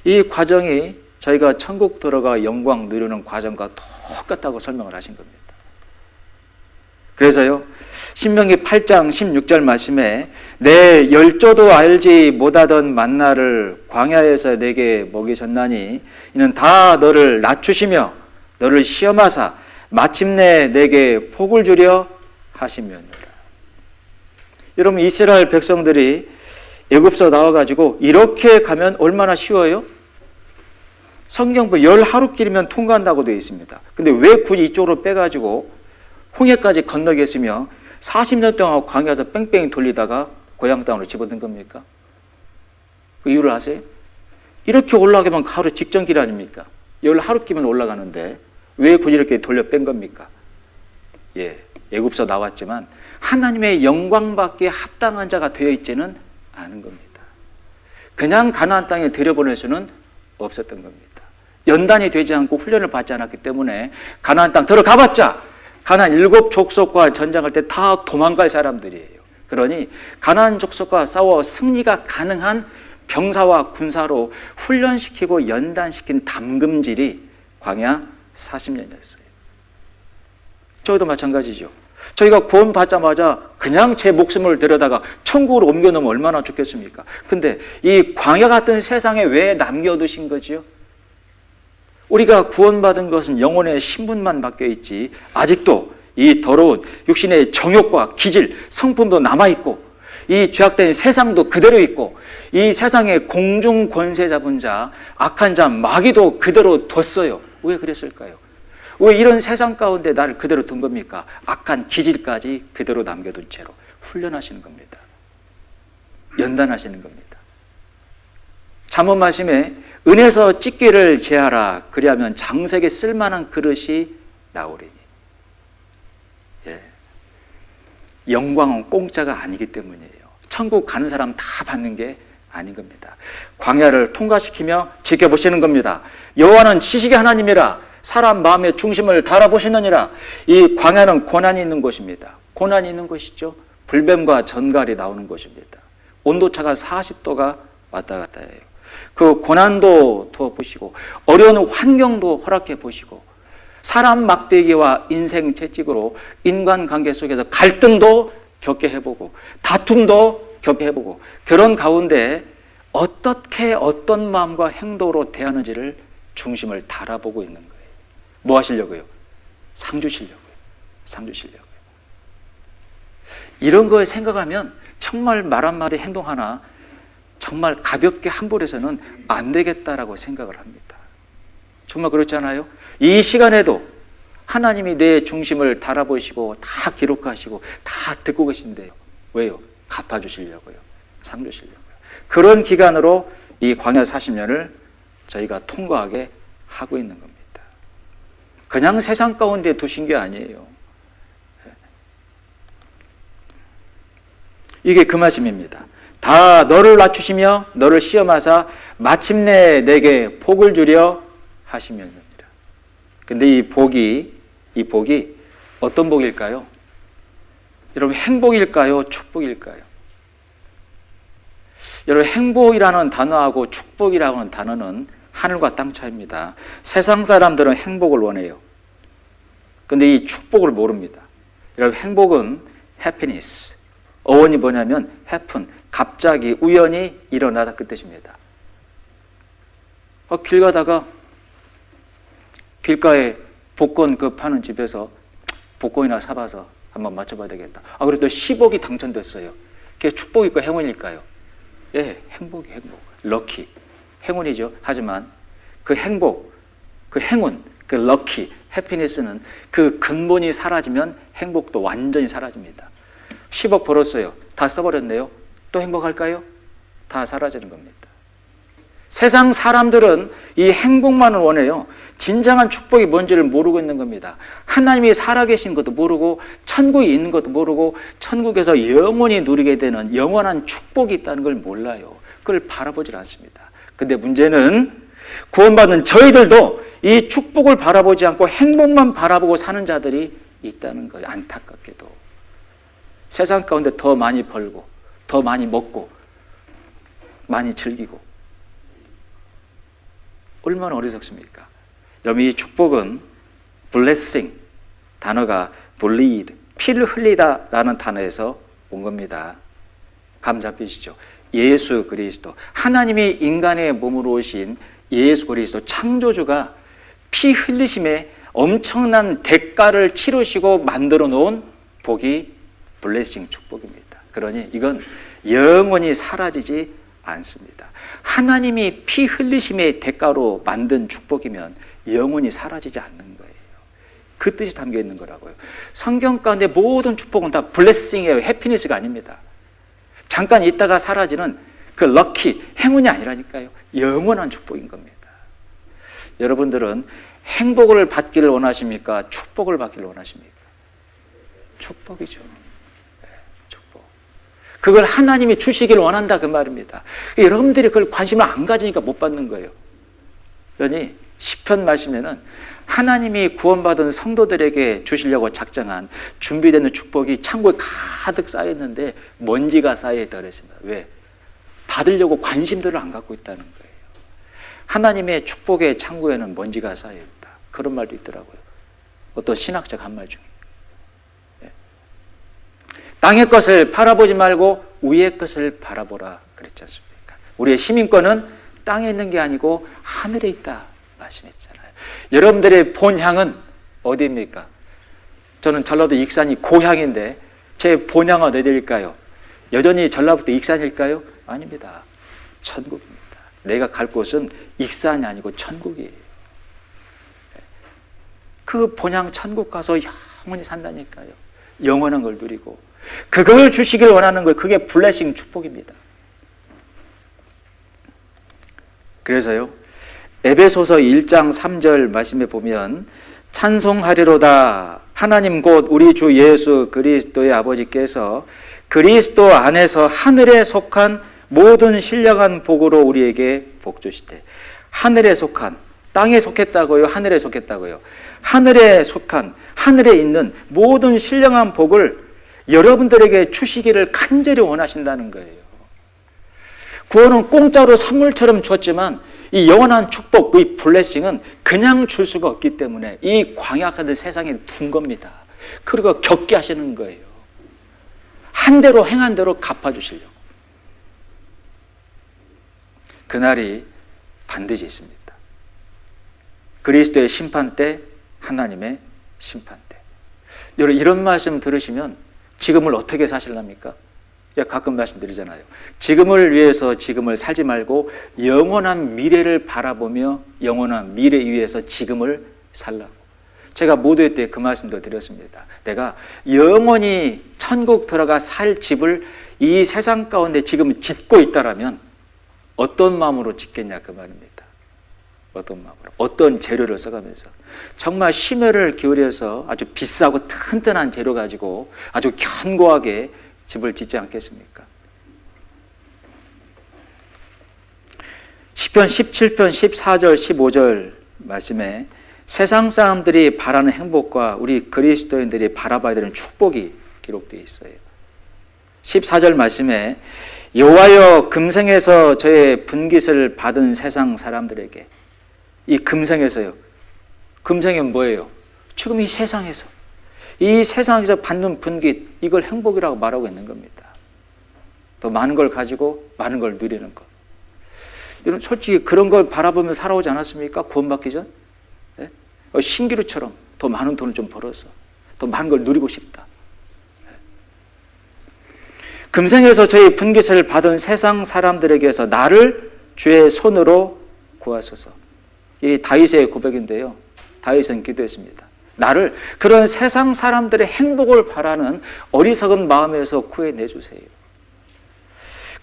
이 과정이 저희가 천국 들어가 영광 누리는 과정과 똑같다고 설명을 하신 겁니다. 그래서요, 신명기 8장 16절 말씀에 내 열조도 알지 못하던 만나를 광야에서 내게 먹이셨나니 이는 다 너를 낮추시며 너를 시험하사 마침내 내게 복을 주려 하심이었노라. 여러분, 이스라엘 백성들이 애굽에서 나와가지고 이렇게 가면 얼마나 쉬워요? 성경부 10하루길이면 통과한다고 되어 있습니다. 근데 왜 굳이 이쪽으로 빼가지고 홍해까지 건너겠으며 40년 동안 광야에서 뺑뺑이 돌리다가 고향 땅으로 집어든 겁니까? 그 이유를 아세요? 이렇게 올라가면 하루 직전 길 아닙니까? 10하루길이면 올라가는데 왜 굳이 이렇게 돌려 뺀 겁니까? 예, 애굽에서 나왔지만 하나님의 영광 받기에 합당한 자가 되어 있지는 않은 겁니다. 그냥 가나안 땅에 들여보낼 수는 없었던 겁니다. 연단이 되지 않고 훈련을 받지 않았기 때문에 가나안 땅 들어가봤자 가나안 7 족속과 전쟁할 때 다 도망갈 사람들이에요. 그러니 가나안 족속과 싸워 승리가 가능한 병사와 군사로 훈련시키고 연단시킨 담금질이 광야 40년이었어요. 저희도 마찬가지죠. 저희가 구원받자마자 그냥 제 목숨을 들여다가 천국으로 옮겨놓으면 얼마나 좋겠습니까? 근데 이 광야 같은 세상에 왜 남겨두신 거지요? 우리가 구원받은 것은 영혼의 신분만 바뀌어 있지 아직도 이 더러운 육신의 정욕과 기질, 성품도 남아있고 이 죄악된 세상도 그대로 있고 이 세상의 공중 권세 잡은 자, 악한 자, 마귀도 그대로 뒀어요. 왜 그랬을까요? 왜 이런 세상 가운데 나를 그대로 둔 겁니까? 악한 기질까지 그대로 남겨둔 채로 훈련하시는 겁니다. 연단하시는 겁니다. 잠언 말씀에 은에서 찢기를 제하라 그리하면 장색에 쓸만한 그릇이 나오리니. 예. 영광은 공짜가 아니기 때문이에요. 천국 가는 사람 다 받는 게 아닌 겁니다. 광야를 통과시키며 지켜보시는 겁니다. 여호와는 지식의 하나님이라 사람 마음의 중심을 달아보시느니라. 이 광야는 고난이 있는 곳입니다. 고난이 있는 곳이죠. 불뱀과 전갈이 나오는 곳입니다. 온도차가 40도가 왔다 갔다 해요. 그 고난도 두어보시고 어려운 환경도 허락해 보시고 사람 막대기와 인생 채찍으로 인간관계 속에서 갈등도 겪게 해보고 다툼도 겪게 해보고 그런 가운데 어떻게 어떤 마음과 행동으로 대하는지를 중심을 달아보고 있는 거예요. 뭐 하시려고요? 상 주시려고요. 상 주시려고요. 이런 걸 생각하면 정말 말 한마디 행동 하나 정말 가볍게 함부로해서는 안 되겠다라고 생각을 합니다. 정말 그렇지 않아요? 이 시간에도 하나님이 내 중심을 달아보시고 다 기록하시고 다 듣고 계신데요. 왜요? 갚아주시려고요. 상 주시려고요. 그런 기간으로 이 광야 40년을 저희가 통과하게 하고 있는 겁니다. 그냥 세상 가운데 두신 게 아니에요. 이게 그 말씀입니다. 다 너를 낮추시며 너를 시험하사 마침내 내게 복을 주려 하시면입니다. 근데 이 복이 이 복이 어떤 복일까요? 여러분, 행복일까요? 축복일까요? 여러분, 행복이라는 단어하고 축복이라는 단어는 하늘과 땅 차이입니다. 세상 사람들은 행복을 원해요. 근데 이 축복을 모릅니다. 여러분, 행복은 happiness. 어원이 뭐냐면 happen, 갑자기 우연히 일어나다 그 뜻입니다. 길 가다가 길가에 복권 그 파는 집에서 복권이나 사봐서 한번 맞춰봐야 되겠다. 그래도 10억이 당첨됐어요. 그게 축복일까요? 행운일까요? 예, 행복이 행복. 럭키. 행운이죠. 하지만 그 행복, 그 행운, 그 럭키, 해피니스는 그 근본이 사라지면 행복도 완전히 사라집니다. 10억 벌었어요. 다 써버렸네요. 또 행복할까요? 다 사라지는 겁니다. 세상 사람들은 이 행복만을 원해요. 진정한 축복이 뭔지를 모르고 있는 겁니다. 하나님이 살아계신 것도 모르고 천국에 있는 것도 모르고 천국에서 영원히 누리게 되는 영원한 축복이 있다는 걸 몰라요. 그걸 바라보질 않습니다. 근데 문제는 구원받은 저희들도 이 축복을 바라보지 않고 행복만 바라보고 사는 자들이 있다는 거예요. 안타깝게도. 세상 가운데 더 많이 벌고 더 많이 먹고 많이 즐기고 얼마나 어리석습니까? 여러분, 이 축복은 blessing, 단어가 bleed, 피를 흘리다라는 단어에서 온 겁니다. 감 잡히시죠? 예수 그리스도, 하나님이 인간의 몸으로 오신 예수 그리스도 창조주가 피 흘리심에 엄청난 대가를 치르시고 만들어 놓은 복이 블레싱 축복입니다. 그러니 이건 영원히 사라지지 않습니다. 하나님이 피 흘리심의 대가로 만든 축복이면 영원히 사라지지 않는 거예요. 그 뜻이 담겨 있는 거라고요. 성경 가운데 모든 축복은 다 블레싱이에요. 해피니스가 아닙니다. 잠깐 있다가 사라지는 그 럭키, 행운이 아니라니까요. 영원한 축복인 겁니다. 여러분들은 행복을 받기를 원하십니까? 축복을 받기를 원하십니까? 축복이죠. 네, 축복. 그걸 하나님이 주시기를 원한다 그 말입니다. 여러분들이 그걸 관심을 안 가지니까 못 받는 거예요. 그러니 시편 말씀에는 하나님이 구원받은 성도들에게 주시려고 작정한 준비되는 축복이 창고에 가득 쌓여있는데 먼지가 쌓여있다고 그랬습니다. 왜? 받으려고 관심들을 안 갖고 있다는 거예요. 하나님의 축복의 창고에는 먼지가 쌓여있다. 그런 말도 있더라고요. 어떤 신학자가 한 말 중에. 땅의 것을 바라보지 말고 위의 것을 바라보라 그랬지 않습니까? 우리의 시민권은 땅에 있는 게 아니고 하늘에 있다 말씀했잖아요. 여러분들의 본향은 어디입니까? 저는 전라도 익산이 고향인데 제 본향은 어디일까요? 여전히 전라북도 익산일까요? 아닙니다. 천국입니다. 내가 갈 곳은 익산이 아니고 천국이에요. 그 본향 천국 가서 영원히 산다니까요. 영원한 걸 누리고 그걸 주시길 원하는 거예요. 그게 블레싱 축복입니다. 그래서요, 에베소서 1장 3절 말씀에 보면 찬송하리로다 하나님 곧 우리 주 예수 그리스도의 아버지께서 그리스도 안에서 하늘에 속한 모든 신령한 복으로 우리에게 복 주시되. 하늘에 속한, 땅에 속했다고요? 하늘에 속했다고요? 하늘에 속한, 하늘에 있는 모든 신령한 복을 여러분들에게 주시기를 간절히 원하신다는 거예요. 구원은 공짜로 선물처럼 줬지만 이 영원한 축복, 이 블레싱은 그냥 줄 수가 없기 때문에 이 광야 같은 세상에 둔 겁니다. 그리고 겪게 하시는 거예요. 한 대로 행한 대로 갚아주시려고. 그날이 반드시 있습니다. 그리스도의 심판 때, 하나님의 심판 때. 여러분, 이런 말씀 들으시면 지금을 어떻게 사실랍니까? 가끔 말씀드리잖아요. 지금을 위해서 지금을 살지 말고 영원한 미래를 바라보며 영원한 미래 위해서 지금을 살라고. 제가 모두의 때 그 말씀도 드렸습니다. 내가 영원히 천국 들어가 살 집을 이 세상 가운데 지금 짓고 있다라면 어떤 마음으로 짓겠냐 그 말입니다. 어떤 마음으로, 어떤 재료를 써가면서 정말 심혈을 기울여서 아주 비싸고 튼튼한 재료 가지고 아주 견고하게 집을 짓지 않겠습니까? 시편 17편 14절 15절 말씀에 세상 사람들이 바라는 행복과 우리 그리스도인들이 바라봐야 되는 축복이 기록되어 있어요. 14절 말씀에 여호와여 금생에서 저의 분깃을 받은 세상 사람들에게, 이 금생에서요. 금생은 뭐예요? 지금 이 세상에서 받는 분깃, 이걸 행복이라고 말하고 있는 겁니다. 더 많은 걸 가지고 많은 걸 누리는 것. 여러분 솔직히 그런 걸 바라보며 살아오지 않았습니까? 구원받기 전? 네? 신기루처럼 더 많은 돈을 좀 벌어서 더 많은 걸 누리고 싶다. 네. 금생에서 저희 분깃을 받은 세상 사람들에게서 나를 주의 손으로 구하소서. 이 다윗의 고백인데요. 다윗은 기도했습니다. 나를 그런 세상 사람들의 행복을 바라는 어리석은 마음에서 구해내주세요.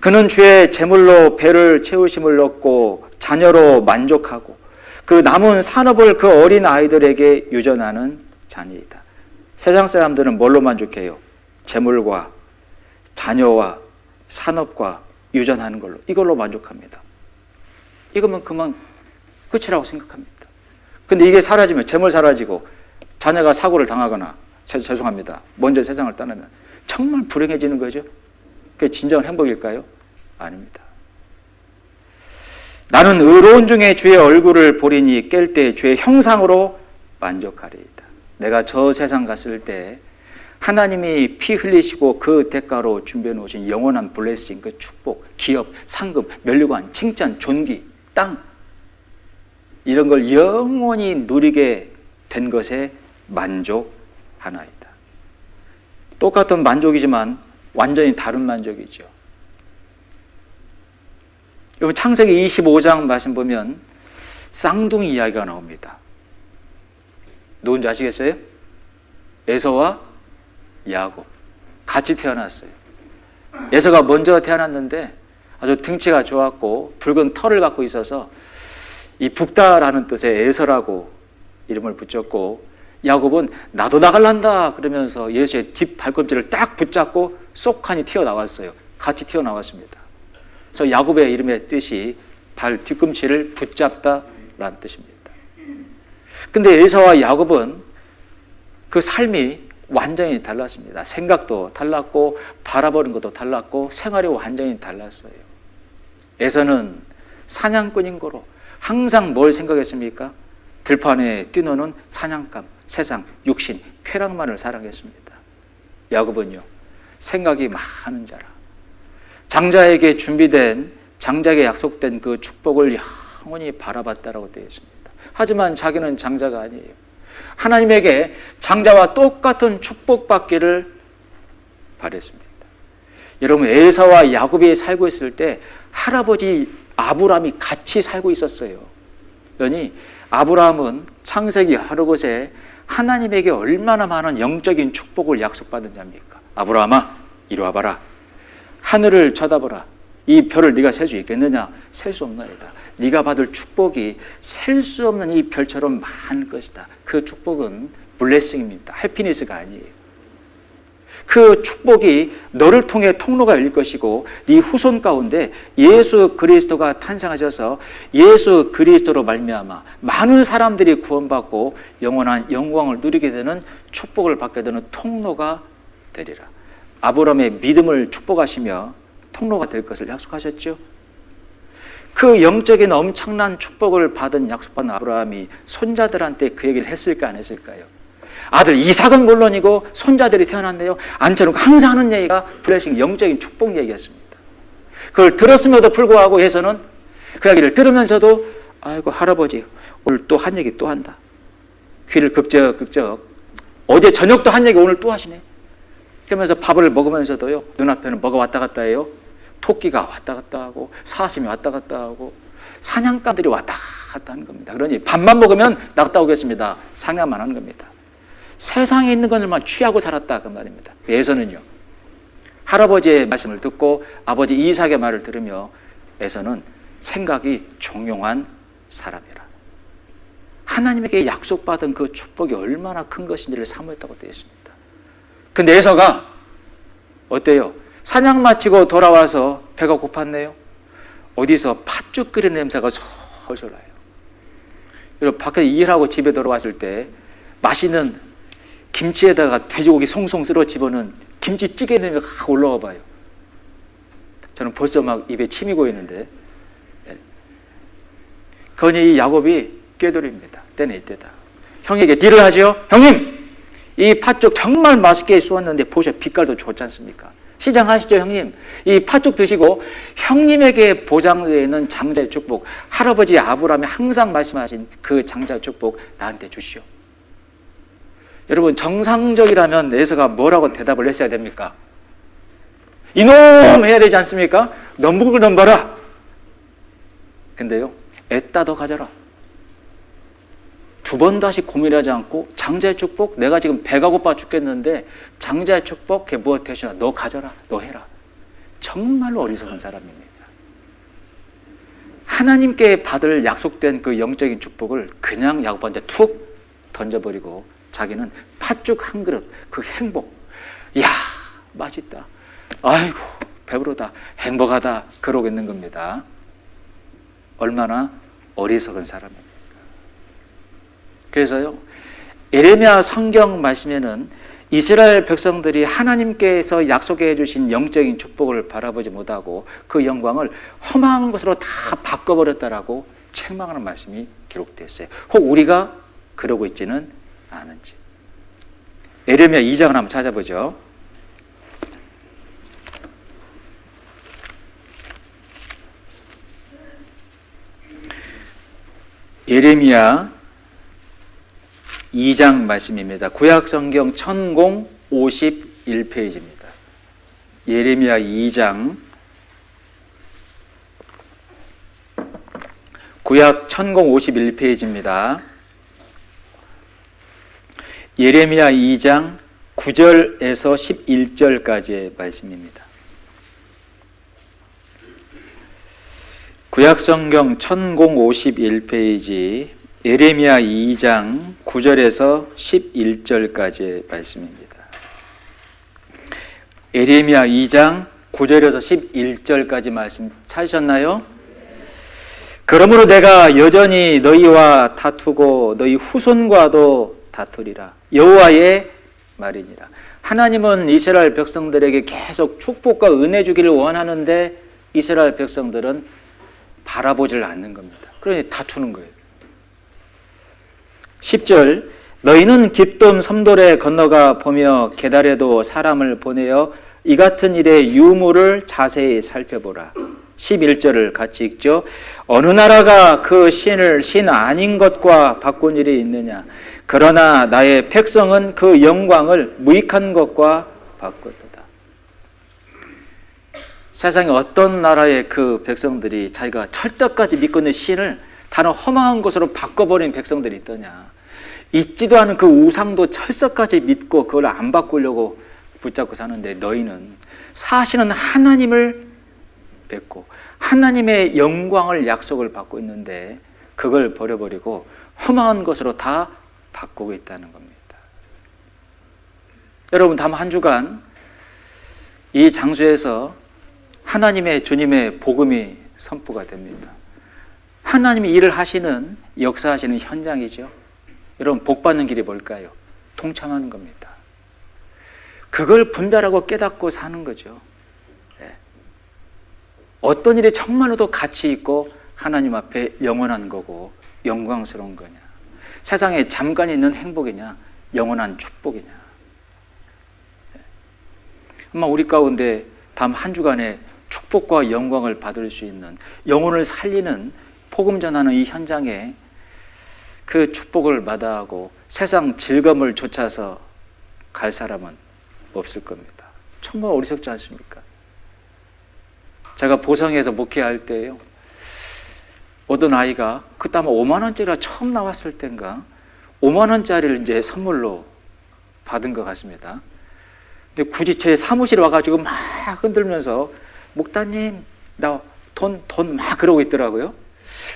그는 주의 제물로 배를 채우심을 얻고 자녀로 만족하고 그 남은 산업을 그 어린 아이들에게 유전하는 자녀이다. 세상 사람들은 뭘로 만족해요? 제물과 자녀와 산업과 유전하는 걸로, 이걸로 만족합니다. 이거면 그만 끝이라고 생각합니다. 근데 이게 사라지면, 재물 사라지고 자녀가 사고를 당하거나, 죄송합니다, 먼저 세상을 떠나면 정말 불행해지는 거죠. 그게 진정한 행복일까요? 아닙니다. 나는 의로운 중에 주의 얼굴을 보리니 깰 때 주의 형상으로 만족하리이다. 내가 저 세상 갔을 때 하나님이 피 흘리시고 그 대가로 준비해 놓으신 영원한 블레싱, 그 축복, 기업, 상급, 면류관, 칭찬, 존귀, 땅, 이런 걸 영원히 누리게 된 것에 만족하나이다. 똑같은 만족이지만 완전히 다른 만족이죠. 여기 창세기 25장 말씀 보면 쌍둥이 이야기가 나옵니다. 누군지 아시겠어요? 에서와 야곱 같이 태어났어요. 에서가 먼저 태어났는데 아주 등치가 좋았고 붉은 털을 갖고 있어서 이 붓다라는 뜻의 에서라고 이름을 붙였고, 야곱은 나도 나갈란다 그러면서 예수의 뒷 발꿈치를 딱 붙잡고 쏙하니 튀어나왔어요. 같이 튀어나왔습니다. 그래서 야곱의 이름의 뜻이 발 뒤꿈치를 붙잡다라는 뜻입니다. 근데 에서와 야곱은 그 삶이 완전히 달랐습니다. 생각도 달랐고 바라보는 것도 달랐고 생활이 완전히 달랐어요. 에서는 사냥꾼인 거로 항상 뭘 생각했습니까? 들판에 뛰노는 사냥감, 세상, 육신, 쾌락만을 사랑했습니다. 야곱은요, 생각이 많은 자라. 장자에게 준비된, 장자에게 약속된 그 축복을 영원히 바라봤다라고 되어 있습니다. 하지만 자기는 장자가 아니에요. 하나님에게 장자와 똑같은 축복받기를 바랬습니다. 여러분, 에사와 야곱이 살고 있을 때 할아버지 아브라함이 같이 살고 있었어요. 그러니 아브라함은 창세기 여러 곳에 하나님에게 얼마나 많은 영적인 축복을 약속받은 자입니까? 아브라함아, 이리 와봐라. 하늘을 쳐다보라. 이 별을 네가 셀 수 있겠느냐? 셀 수 없나이다. 네가 받을 축복이 셀 수 없는 이 별처럼 많을 것이다. 그 축복은 블레싱입니다. 해피니스가 아니에요. 그 축복이 너를 통해 통로가 열릴 것이고 네 후손 가운데 예수 그리스도가 탄생하셔서 예수 그리스도로 말미암아 많은 사람들이 구원받고 영원한 영광을 누리게 되는 축복을 받게 되는 통로가 되리라. 아브라함의 믿음을 축복하시며 통로가 될 것을 약속하셨죠. 그 영적인 엄청난 축복을 받은 약속받은 아브라함이 손자들한테 그 얘기를 했을까 안 했을까요? 아들 이삭은 물론이고 손자들이 태어났네요. 앉혀놓고 항상 하는 얘기가 블레싱, 영적인 축복 얘기였습니다. 그걸 들었음에도 불구하고 해서는 그 이야기를 들으면서도 아이고 할아버지 오늘 또 한 얘기 또 한다. 귀를 극적 어제 저녁도 한 얘기 오늘 또 하시네. 그러면서 밥을 먹으면서도요, 눈앞에는 뭐가 왔다 갔다 해요? 토끼가 왔다 갔다 하고 사슴이 왔다 갔다 하고 사냥감들이 왔다 갔다 하는 겁니다. 그러니 밥만 먹으면 나갔다 오겠습니다. 상냥만 하는 겁니다. 세상에 있는 것들만 취하고 살았다 그 말입니다. 에서는요, 할아버지의 말씀을 듣고 아버지 이삭의 말을 들으며 에서는 생각이 종용한 사람이라. 하나님에게 약속받은 그 축복이 얼마나 큰 것인지를 사모했다고 되어 있습니다. 근데 에서가 어때요? 사냥 마치고 돌아와서 배가 고팠네요. 어디서 팥죽 끓이는 냄새가 솔솔 나요. 여러분 밖에 일하고 집에 돌아왔을 때 맛있는 김치에다가 돼지고기 송송 썰어 집어넣은 김치찌개 냄새가 확 올라와 봐요. 저는 벌써 막 입에 침이 고이는데, 그러니 이 야곱이 꾀돌입니다. 때는 이때다. 형에게 딜을 하죠. 형님, 이 팥죽 정말 맛있게 쏘았는데 보셔, 빛깔도 좋지 않습니까? 시장하시죠, 형님. 이 팥죽 드시고 형님에게 보장되어 있는 장자의 축복, 할아버지 아브라함이 항상 말씀하신 그 장자의 축복 나한테 주시오. 여러분, 정상적이라면 에서가 뭐라고 대답을 했어야 됩니까? 이놈 해야 되지 않습니까? 넘볼 넘봐라. 근데요, 애따 더 가져라. 두 번 다시 고민하지 않고 장자의 축복, 내가 지금 배가 고파 죽겠는데 장자의 축복, 그게 무엇 대신아, 너 가져라, 너 해라. 정말로 어리석은 사람입니다. 하나님께 받을 약속된 그 영적인 축복을 그냥 야곱한테 툭 던져버리고 자기는 팥죽 한 그릇, 그 행복, 이야 맛있다, 아이고 배부르다, 행복하다, 그러고 있는 겁니다. 얼마나 어리석은 사람입니까? 그래서요, 예레미야 성경 말씀에는 이스라엘 백성들이 하나님께서 약속해 주신 영적인 축복을 바라보지 못하고 그 영광을 허망한 것으로 다 바꿔버렸다라고 책망하는 말씀이 기록되어 있어요. 혹 우리가 그러고 있지는 않은지. 예레미야 2장을 한번 찾아보죠. 예레미야 2장 말씀입니다. 구약성경 1051페이지입니다. 예레미야 2장, 구약 1051페이지입니다. 예레미야 2장 9절에서 11절까지의 말씀입니다. 구약성경 1051페이지 예레미야 2장 9절에서 11절까지의 말씀입니다. 예레미야 2장 9절에서 11절까지 말씀 찾으셨나요? 그러므로 내가 여전히 너희와 다투고 너희 후손과도 다투리라. 여호와의 말이니라. 하나님은 이스라엘 백성들에게 계속 축복과 은혜 주기를 원하는데 이스라엘 백성들은 바라보질 않는 겁니다. 그러니 다투는 거예요. 10절, 너희는 깊은 섬돌에 건너가 보며 게달에도 사람을 보내어 이 같은 일의 유무를 자세히 살펴보라. 11절을 같이 읽죠. 어느 나라가 그 신을 신 아닌 것과 바꾼 일이 있느냐. 그러나 나의 백성은 그 영광을 무익한 것과 바꿨도다. 세상에 어떤 나라의 그 백성들이 자기가 철떡까지 믿고 있는 신을 다른 허망한 것으로 바꿔버린 백성들이 있더냐. 있지도 않은 그 우상도 철석까지 믿고 그걸 안 바꾸려고 붙잡고 사는데 너희는 사실은 하나님을 뵙고 하나님의 영광을 약속을 받고 있는데 그걸 버려버리고 험한 것으로 다 바꾸고 있다는 겁니다. 여러분, 다음 한 주간 이 장소에서 하나님의 주님의 복음이 선포가 됩니다. 하나님이 일을 하시는, 역사하시는 현장이죠. 여러분, 복받는 길이 뭘까요? 동참하는 겁니다. 그걸 분별하고 깨닫고 사는 거죠. 어떤 일이 정말로도 가치 있고 하나님 앞에 영원한 거고 영광스러운 거냐, 세상에 잠깐 있는 행복이냐, 영원한 축복이냐. 아마 우리 가운데 다음 한 주간에 축복과 영광을 받을 수 있는, 영혼을 살리는 복음 전하는 이 현장에 그 축복을 마다하고 세상 즐거움을 쫓아서 갈 사람은 없을 겁니다. 정말 어리석지 않습니까? 제가 보성에서 목회할 때요, 어떤 아이가 그때 아마 5만 원짜리가 처음 나왔을 때인가 5만 원짜리를 이제 선물로 받은 것 같습니다. 근데 굳이 제 사무실에 와가지고 막 흔들면서 목사님 나 돈 막 그러고 있더라고요.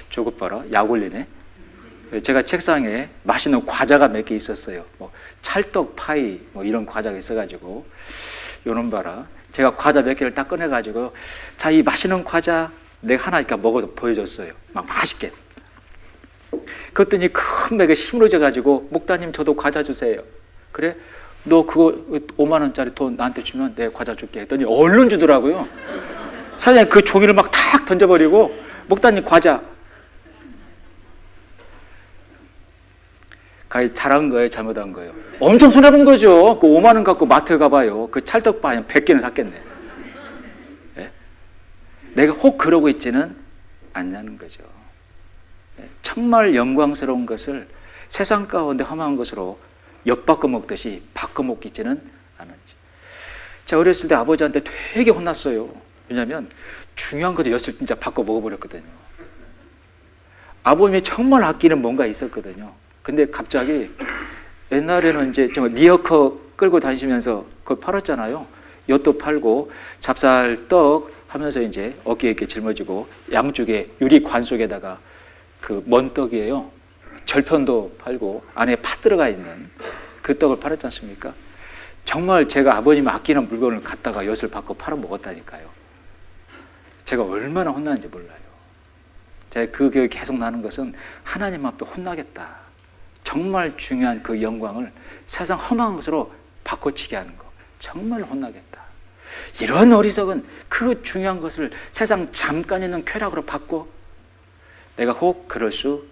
저것 봐라, 약 올리네. 제가 책상에 맛있는 과자가 몇 개 있었어요. 뭐 찰떡 파이 뭐 이런 과자가 있어가지고 요놈 봐라. 제가 과자 몇 개를 딱 꺼내가지고 자, 이 맛있는 과자 내가 하나니까 먹어서 보여줬어요. 막 맛있게. 그랬더니 큰 맥에 심어져 가지고 목사님 저도 과자 주세요. 그래? 너 그거 5만 원짜리 돈 나한테 주면 내 과자 줄게 했더니 얼른 주더라고요. 사장님 그 종이를 막 탁 던져버리고 목사님 과자. 가히 잘한 거예요, 잘못한 거예요? 엄청 손해본 거죠. 그 5만 원 갖고 마트에 가봐요. 그 찰떡바 한 100개는 샀겠네. 네? 내가 혹 그러고 있지는 않냐는 거죠. 네? 정말 영광스러운 것을 세상 가운데 험한 것으로 엿바꿔 먹듯이 바꿔 먹기지는 않은지. 제가 어렸을 때 아버지한테 되게 혼났어요. 왜냐하면 중요한 것을 엿을 진짜 바꿔 먹어버렸거든요. 아버님이 정말 아끼는 뭔가 있었거든요. 근데 갑자기 옛날에는 이제 정말 리어커 끌고 다니시면서 그걸 팔았잖아요. 엿도 팔고 잡쌀떡 하면서 이제 어깨에 이렇게 짊어지고 양쪽에 유리 관 속에다가 그 먼떡이에요. 절편도 팔고 안에 팥 들어가 있는 그 떡을 팔았지 않습니까? 정말 제가 아버님 아끼는 물건을 갖다가 엿을 받고 팔아 먹었다니까요. 제가 얼마나 혼나는지 몰라요. 제가 그 기억이 계속 나는 것은 하나님 앞에 혼나겠다. 정말 중요한 그 영광을 세상 험한 것으로 바꿔치게 하는 거. 정말 혼나겠다. 이런 어리석은 그 중요한 것을 세상 잠깐 있는 쾌락으로 바꿔 내가 혹 그럴 수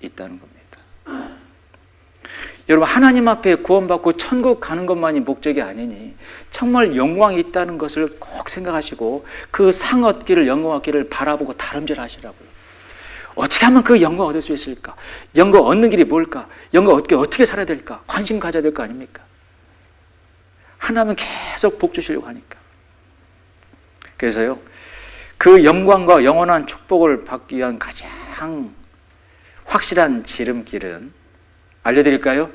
있다는 겁니다. 여러분 하나님 앞에 구원받고 천국 가는 것만이 목적이 아니니 정말 영광이 있다는 것을 꼭 생각하시고 그 상 얻기를 영광 얻기를 바라보고 다름질하시라고요. 어떻게 하면 그 영광 얻을 수 있을까? 영광 얻는 길이 뭘까? 영광 얻기 어떻게 살아야 될까? 관심 가져야 될 거 아닙니까? 하나님은 계속 복 주시려고 하니까. 그래서요 그 영광과 영원한 축복을 받기 위한 가장 확실한 지름길은 알려드릴까요?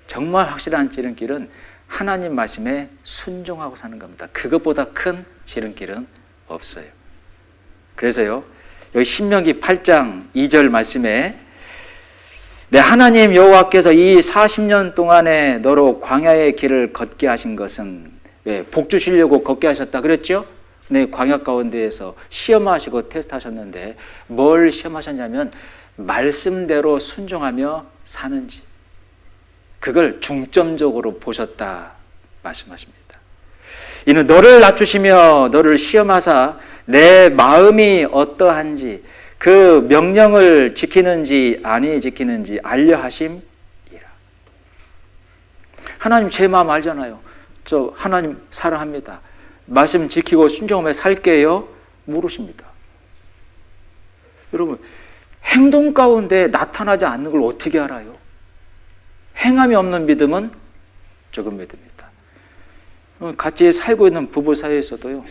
정말 확실한 지름길은 하나님 말씀에 순종하고 사는 겁니다. 그것보다 큰 지름길은 없어요. 그래서요 여기 신명기 8장 2절 말씀에 내 하나님 여호와께서 이 40년 동안에 너로 광야의 길을 걷게 하신 것은 왜? 복 주시려고 걷게 하셨다 그랬죠? 네, 광야 가운데에서 시험하시고 테스트하셨는데 뭘 시험하셨냐면 말씀대로 순종하며 사는지 그걸 중점적으로 보셨다 말씀하십니다. 이는 너를 낮추시며 너를 시험하사 내 마음이 어떠한지 그 명령을 지키는지 아니 지키는지 알려 하심이라. 하나님 제 마음 알잖아요. 저 하나님 사랑합니다. 말씀 지키고 순종하며 살게요. 모르십니다. 여러분 행동 가운데 나타나지 않는 걸 어떻게 알아요? 행함이 없는 믿음은 적은 믿음이다. 같이 살고 있는 부부 사이에서도요.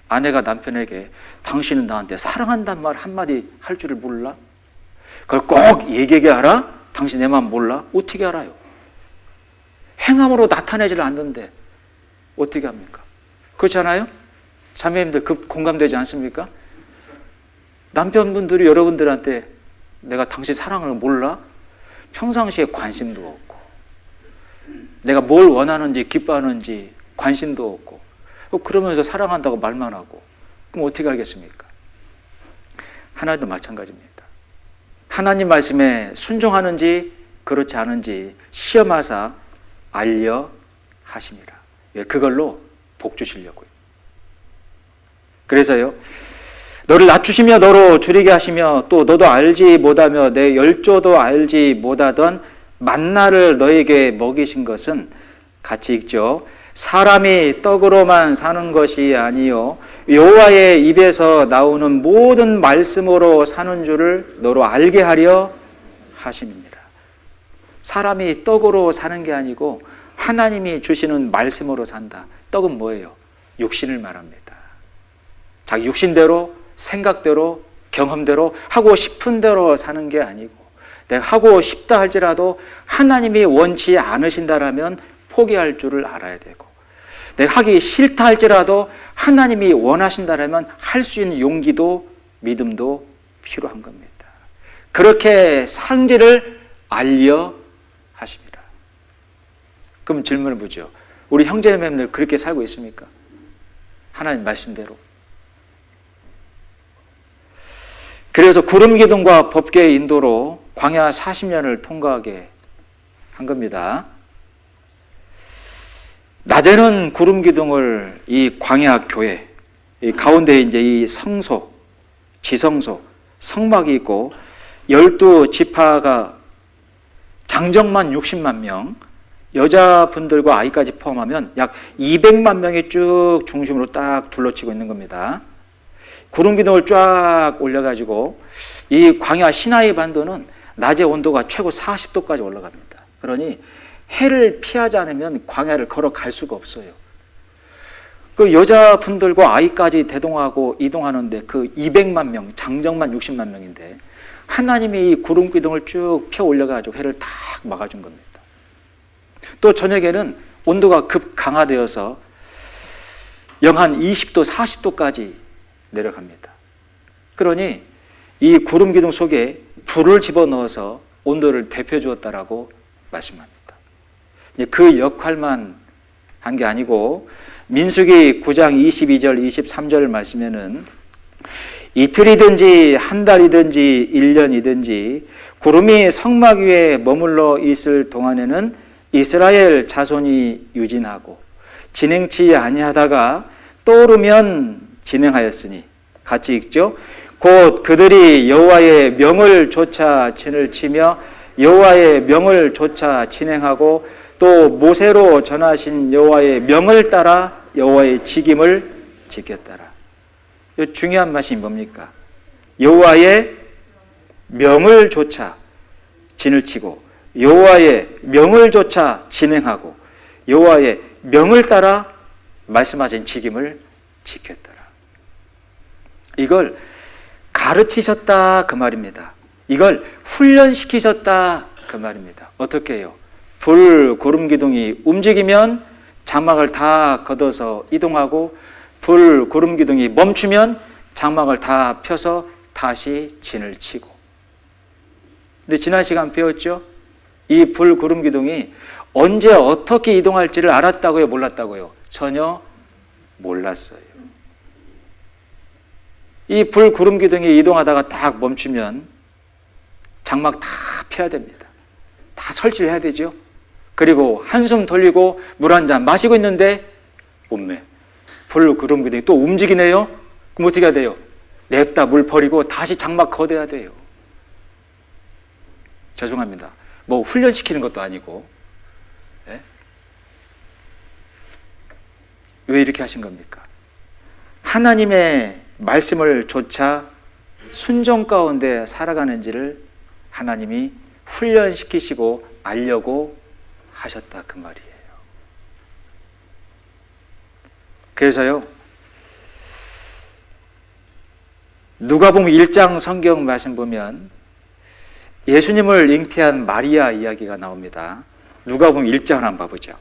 아내가 남편에게 당신은 나한테 사랑한다는 말 한마디 할 줄을 몰라? 그걸 꼭 얘기하게 알아? 당신 내 마음 몰라? 어떻게 알아요? 행함으로 나타내질 않는데 어떻게 합니까? 그렇지 않아요? 자매님들 그 공감되지 않습니까? 남편분들이 여러분들한테 내가 당신 사랑을 몰라? 평상시에 관심도 없고 내가 뭘 원하는지 기뻐하는지 관심도 없고 그러면서 사랑한다고 말만 하고 그럼 어떻게 알겠습니까? 하나님도 마찬가지입니다. 하나님 말씀에 순종하는지 그렇지 않은지 시험하사 알려 하심이라. 그걸로 복 주시려고요. 그래서요 너를 낮추시며 너로 줄이게 하시며 또 너도 알지 못하며 내 열조도 알지 못하던 만나를 너에게 먹이신 것은 같이 읽죠. 사람이 떡으로만 사는 것이 아니요 여호와의 입에서 나오는 모든 말씀으로 사는 줄을 너로 알게 하려 하심입니다. 사람이 떡으로 사는 게 아니고 하나님이 주시는 말씀으로 산다. 떡은 뭐예요? 육신을 말합니다. 자기 육신대로 생각대로 경험대로 하고 싶은 대로 사는 게 아니고 내가 하고 싶다 할지라도 하나님이 원치 않으신다라면 포기할 줄을 알아야 되고 내가 하기 싫다 할지라도 하나님이 원하신다라면 할 수 있는 용기도 믿음도 필요한 겁니다. 그렇게 상지를 알려 하십니다. 그럼 질문을 보죠. 우리 형제자매들 그렇게 살고 있습니까? 하나님 말씀대로. 그래서 구름 기둥과 법궤의 인도로 광야 40년을 통과하게 한 겁니다. 낮에는 구름 기둥을 이 광야 교회, 이 가운데 이제 이 성소, 지성소, 성막이 있고 12지파가 장정만 60만 명, 여자분들과 아이까지 포함하면 약 200만 명이 쭉 중심으로 딱 둘러치고 있는 겁니다. 구름 기둥을 쫙 올려가지고 이 광야 시나이 반도는 낮에 온도가 최고 40도까지 올라갑니다. 그러니 해를 피하지 않으면 광야를 걸어갈 수가 없어요. 그 여자분들과 아이까지 대동하고 이동하는데 그 200만 명, 장정만 60만 명인데 하나님이 이 구름 기둥을 쭉 펴 올려가지고 해를 딱 막아준 겁니다. 또 저녁에는 온도가 급 강화되어서 영한 20도, 40도까지 내려갑니다. 그러니 이 구름 기둥 속에 불을 집어넣어서 온도를 데펴 주었다라고 말씀합니다. 그 역할만 한 게 아니고 민수기 9장 22절 23절 말씀에는 이틀이든지 한 달이든지 1년이든지 구름이 성막 위에 머물러 있을 동안에는 이스라엘 자손이 유진하고 진행치 아니하다가 떠오르면 진행하였으니 같이 읽죠. 곧 그들이 여호와의 명을 조차 진을 치며 여호와의 명을 조차 진행하고 또 모세로 전하신 여호와의 명을 따라 여호와의 직임을 지켰더라. 이 중요한 말씀이 뭡니까? 여호와의 명을 조차 진을 치고 여호와의 명을 조차 진행하고 여호와의 명을 따라 말씀하신 직임을 지켰더라. 이걸 가르치셨다 그 말입니다. 이걸 훈련시키셨다 그 말입니다. 어떻게 해요? 불 구름 기둥이 움직이면 장막을 다 걷어서 이동하고 불 구름 기둥이 멈추면 장막을 다 펴서 다시 진을 치고. 근데 지난 시간 배웠죠? 이 불 구름 기둥이 언제 어떻게 이동할지를 알았다고요, 몰랐다고요? 전혀 몰랐어요. 이 불 구름 기둥이 이동하다가 딱 멈추면 장막 다 펴야 됩니다. 다 설치를 해야 되죠. 그리고 한숨 돌리고 물 한 잔 마시고 있는데 몸매 불 구름 기둥이 또 움직이네요. 그럼 어떻게 해야 돼요? 냅다 물 버리고 다시 장막 걷어야 돼요. 죄송합니다. 뭐 훈련시키는 것도 아니고. 네? 왜 이렇게 하신 겁니까? 하나님의 말씀을 조차 순종 가운데 살아가는지를 하나님이 훈련시키시고 알려고 하셨다 그 말이에요. 그래서요, 누가복음 1장 성경 말씀 보면 예수님을 잉태한 마리아 이야기가 나옵니다. 누가복음 1장을 한번 봐보죠.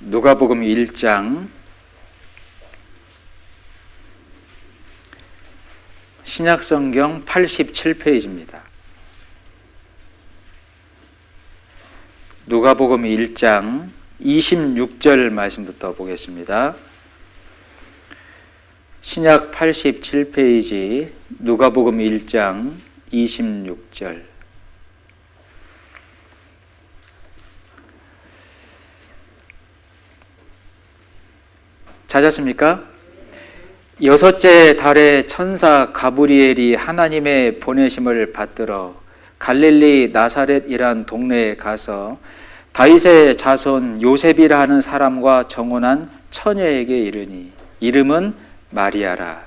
누가복음 1장 신약성경 87페이지입니다. 누가복음 1장 26절 말씀부터 보겠습니다. 신약 87페이지 누가복음 1장 26절. 찾았습니까? 여섯째 달에 천사 가브리엘이 하나님의 보내심을 받들어 갈릴리 나사렛이란 동네에 가서 다윗의 자손 요셉이라 하는 사람과 정혼한 처녀에게 이르니 이름은 마리아라.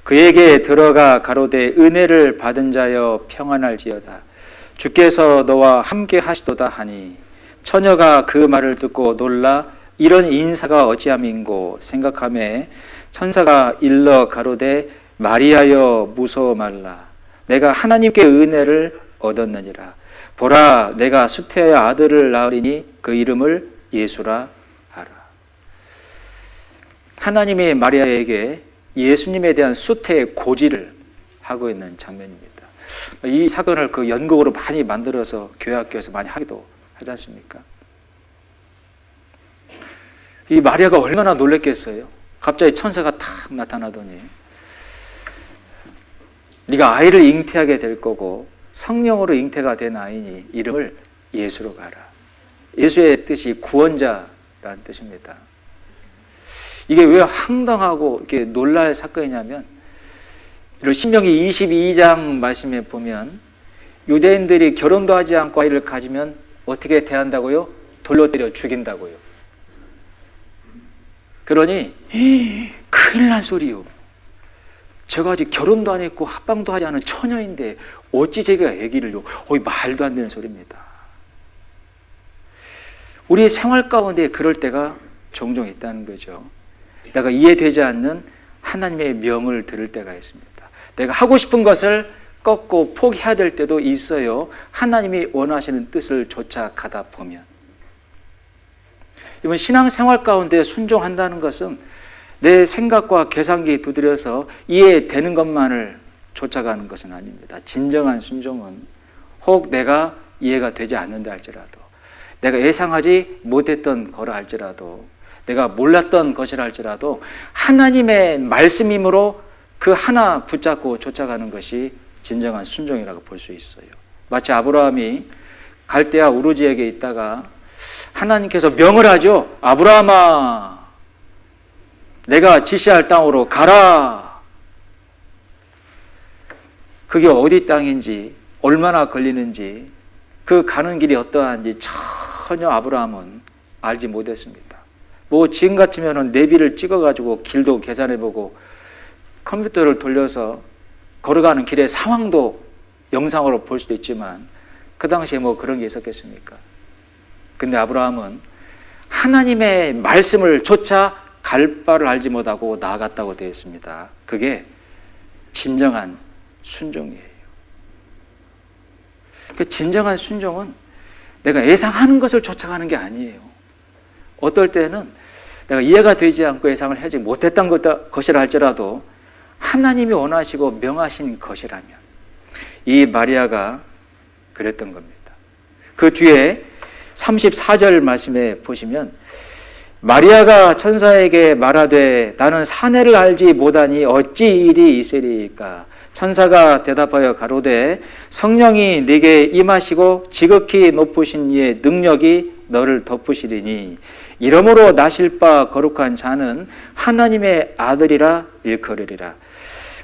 그에게 들어가 가로되 은혜를 받은 자여 평안할지어다. 주께서 너와 함께 하시도다 하니 처녀가 그 말을 듣고 놀라 이런 인사가 어찌함인고 생각하매 천사가 일러 가로되 마리아여 무서워 말라. 내가 하나님께 은혜를 얻었느니라. 보라 내가 수태의 아들을 낳으리니 그 이름을 예수라 하라. 하나님이 마리아에게 예수님에 대한 수태의 고지를 하고 있는 장면입니다. 이 사건을 그 연극으로 많이 만들어서 교회 학교에서 많이 하기도 하지 않습니까? 이 마리아가 얼마나 놀랬겠어요. 갑자기 천사가 탁 나타나더니 네가 아이를 잉태하게 될 거고 성령으로 잉태가 된 아이니 이름을 예수로 가라. 예수의 뜻이 구원자라는 뜻입니다. 이게 왜 황당하고 이렇게 놀랄 사건이냐면, 신명기 22장 말씀에 보면 유대인들이 결혼도 하지 않고 아이를 가지면 어떻게 대한다고요? 돌로 때려 죽인다고요. 그러니 큰일 난 소리요. 제가 아직 결혼도 안 했고 합방도 하지 않은 처녀인데 어찌 제가 아기를요? 말도 안 되는 소리입니다. 우리의 생활 가운데 그럴 때가 종종 있다는 거죠. 내가 이해되지 않는 하나님의 명을 들을 때가 있습니다. 내가 하고 싶은 것을 꺾고 포기해야 될 때도 있어요. 하나님이 원하시는 뜻을 쫓아가다 보면. 이번 신앙생활 가운데 순종한다는 것은 내 생각과 계산기 두드려서 이해되는 것만을 쫓아가는 것은 아닙니다. 진정한 순종은 혹 내가 이해가 되지 않는다 할지라도, 내가 예상하지 못했던 거라 할지라도, 내가 몰랐던 것이라 할지라도 하나님의 말씀이므로 그 하나 붙잡고 쫓아가는 것이 진정한 순종이라고 볼 수 있어요. 마치 아브라함이 갈대아 우르지에게 있다가 하나님께서 명을 하죠. 아브라함아, 내가 지시할 땅으로 가라. 그게 어디 땅인지, 얼마나 걸리는지, 그 가는 길이 어떠한지 전혀 아브라함은 알지 못했습니다. 지금 같으면 내비를 찍어가지고 길도 계산해보고 컴퓨터를 돌려서 걸어가는 길의 상황도 영상으로 볼 수도 있지만 그 당시에 그런 게 있었겠습니까? 근데 아브라함은 하나님의 말씀을 쫓아 갈 바를 알지 못하고 나아갔다고 되어 있습니다. 그게 진정한 순종이에요. 그 진정한 순종은 내가 예상하는 것을 쫓아가는 게 아니에요. 어떨 때는 내가 이해가 되지 않고 예상을 하지 못했던 것이라 할지라도 하나님이 원하시고 명하신 것이라면, 이 마리아가 그랬던 겁니다. 그 뒤에 34절 말씀에 보시면 마리아가 천사에게 말하되 나는 사내를 알지 못하니 어찌 일이 있으리이까. 천사가 대답하여 가로되 성령이 네게 임하시고 지극히 높으신 이의 능력이 너를 덮으시리니 이러므로 나실 바 거룩한 자는 하나님의 아들이라 일컬으리라.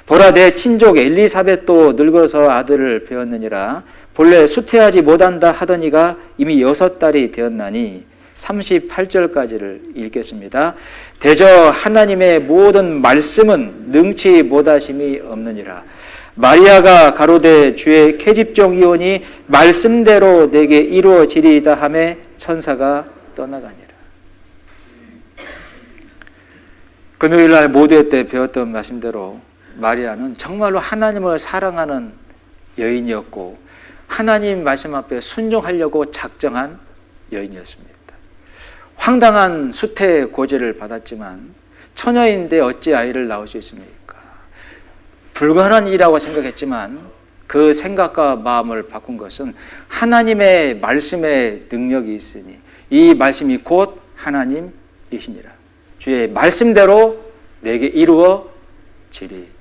보라, 내 친족 엘리사벳도 늙어서 아들을 배웠느니라. 본래 수태하지 못한다 하더니가 이미 6달이 되었나니. 38절까지를 읽겠습니다. 대저 하나님의 모든 말씀은 능치 못하심이 없느니라. 마리아가 가로되 주의 계집종이오니 말씀대로 내게 이루어지리이다 하매 천사가 떠나가니라. 금요일날 모두의 때 배웠던 말씀대로 마리아는 정말로 하나님을 사랑하는 여인이었고 하나님 말씀 앞에 순종하려고 작정한 여인이었습니다. 황당한 수태 고지를 받았지만 처녀인데 어찌 아이를 낳을 수 있습니까? 불가능한 일이라고 생각했지만 그 생각과 마음을 바꾼 것은 하나님의 말씀에 능력이 있으니 이 말씀이 곧 하나님이시니라. 주의 말씀대로 내게 이루어지리이다.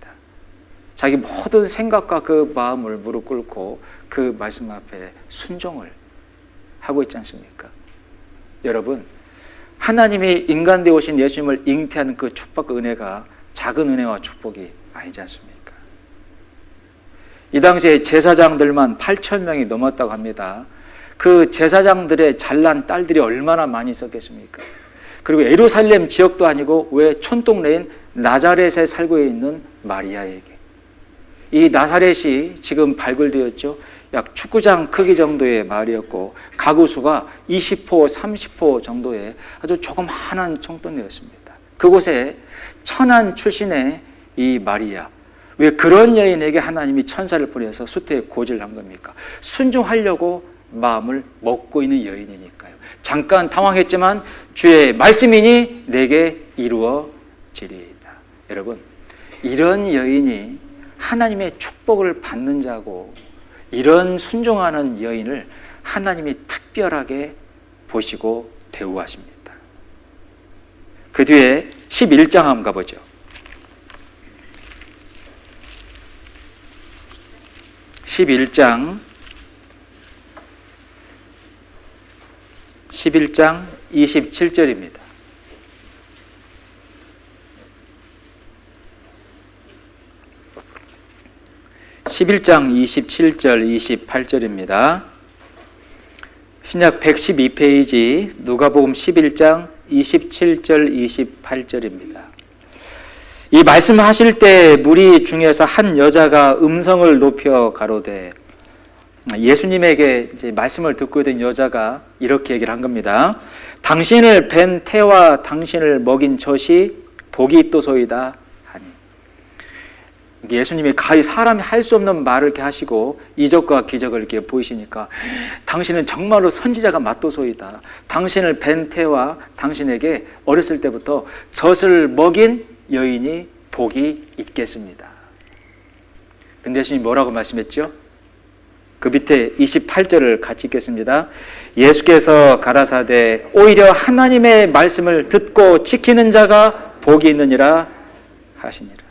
자기 모든 생각과 그 마음을 무릎 꿇고 그 말씀 앞에 순종을 하고 있지 않습니까? 여러분, 하나님이 인간 되어 오신 예수님을 잉태하는 그 축복과 은혜가 작은 은혜와 축복이 아니지 않습니까? 이 당시에 제사장들만 8,000명이 넘었다고 합니다. 그 제사장들의 잘난 딸들이 얼마나 많이 있었겠습니까? 그리고 예루살렘 지역도 아니고 왜 촌동네인 나자렛에 살고 있는 마리아에게, 이 나사렛이 지금 발굴되었죠. 약 축구장 크기 정도의 마을이었고 가구 수가 20호, 30호 정도의 아주 조그마한 촌동네였습니다. 그곳에 천한 출신의 이 마리아, 왜 그런 여인에게 하나님이 천사를 보내서 수태에 고지를 한 겁니까? 순종하려고 마음을 먹고 있는 여인이니까요. 잠깐 당황했지만 주의 말씀이니 내게 이루어지리이다. 여러분, 이런 여인이 하나님의 축복을 받는 자고 이런 순종하는 여인을 하나님이 특별하게 보시고 대우하십니다. 그 뒤에 11장 한번 가보죠. 11장 27절입니다. 11장 27절 28절입니다. 신약 112페이지 누가복음 11장 27절 28절입니다. 이 말씀하실 때 무리 중에서 한 여자가 음성을 높여 가로되, 예수님에게 이제 말씀을 듣고 있던 여자가 이렇게 얘기를 한 겁니다. 당신을 뵌 태와 당신을 먹인 젖이 복이 있도소이다 하니. 예수님이 가히 사람이 할 수 없는 말을 이렇게 하시고 이적과 기적을 이렇게 보이시니까, 당신은 정말로 선지자가 맞도소이다. 당신을 뵌 태와 당신에게 어렸을 때부터 젖을 먹인 여인이 복이 있겠습니다. 근데 예수님이 뭐라고 말씀했죠? 그 밑에 28절을 같이 읽겠습니다. 예수께서 가라사대 오히려 하나님의 말씀을 듣고 지키는 자가 복이 있느니라 하시니라.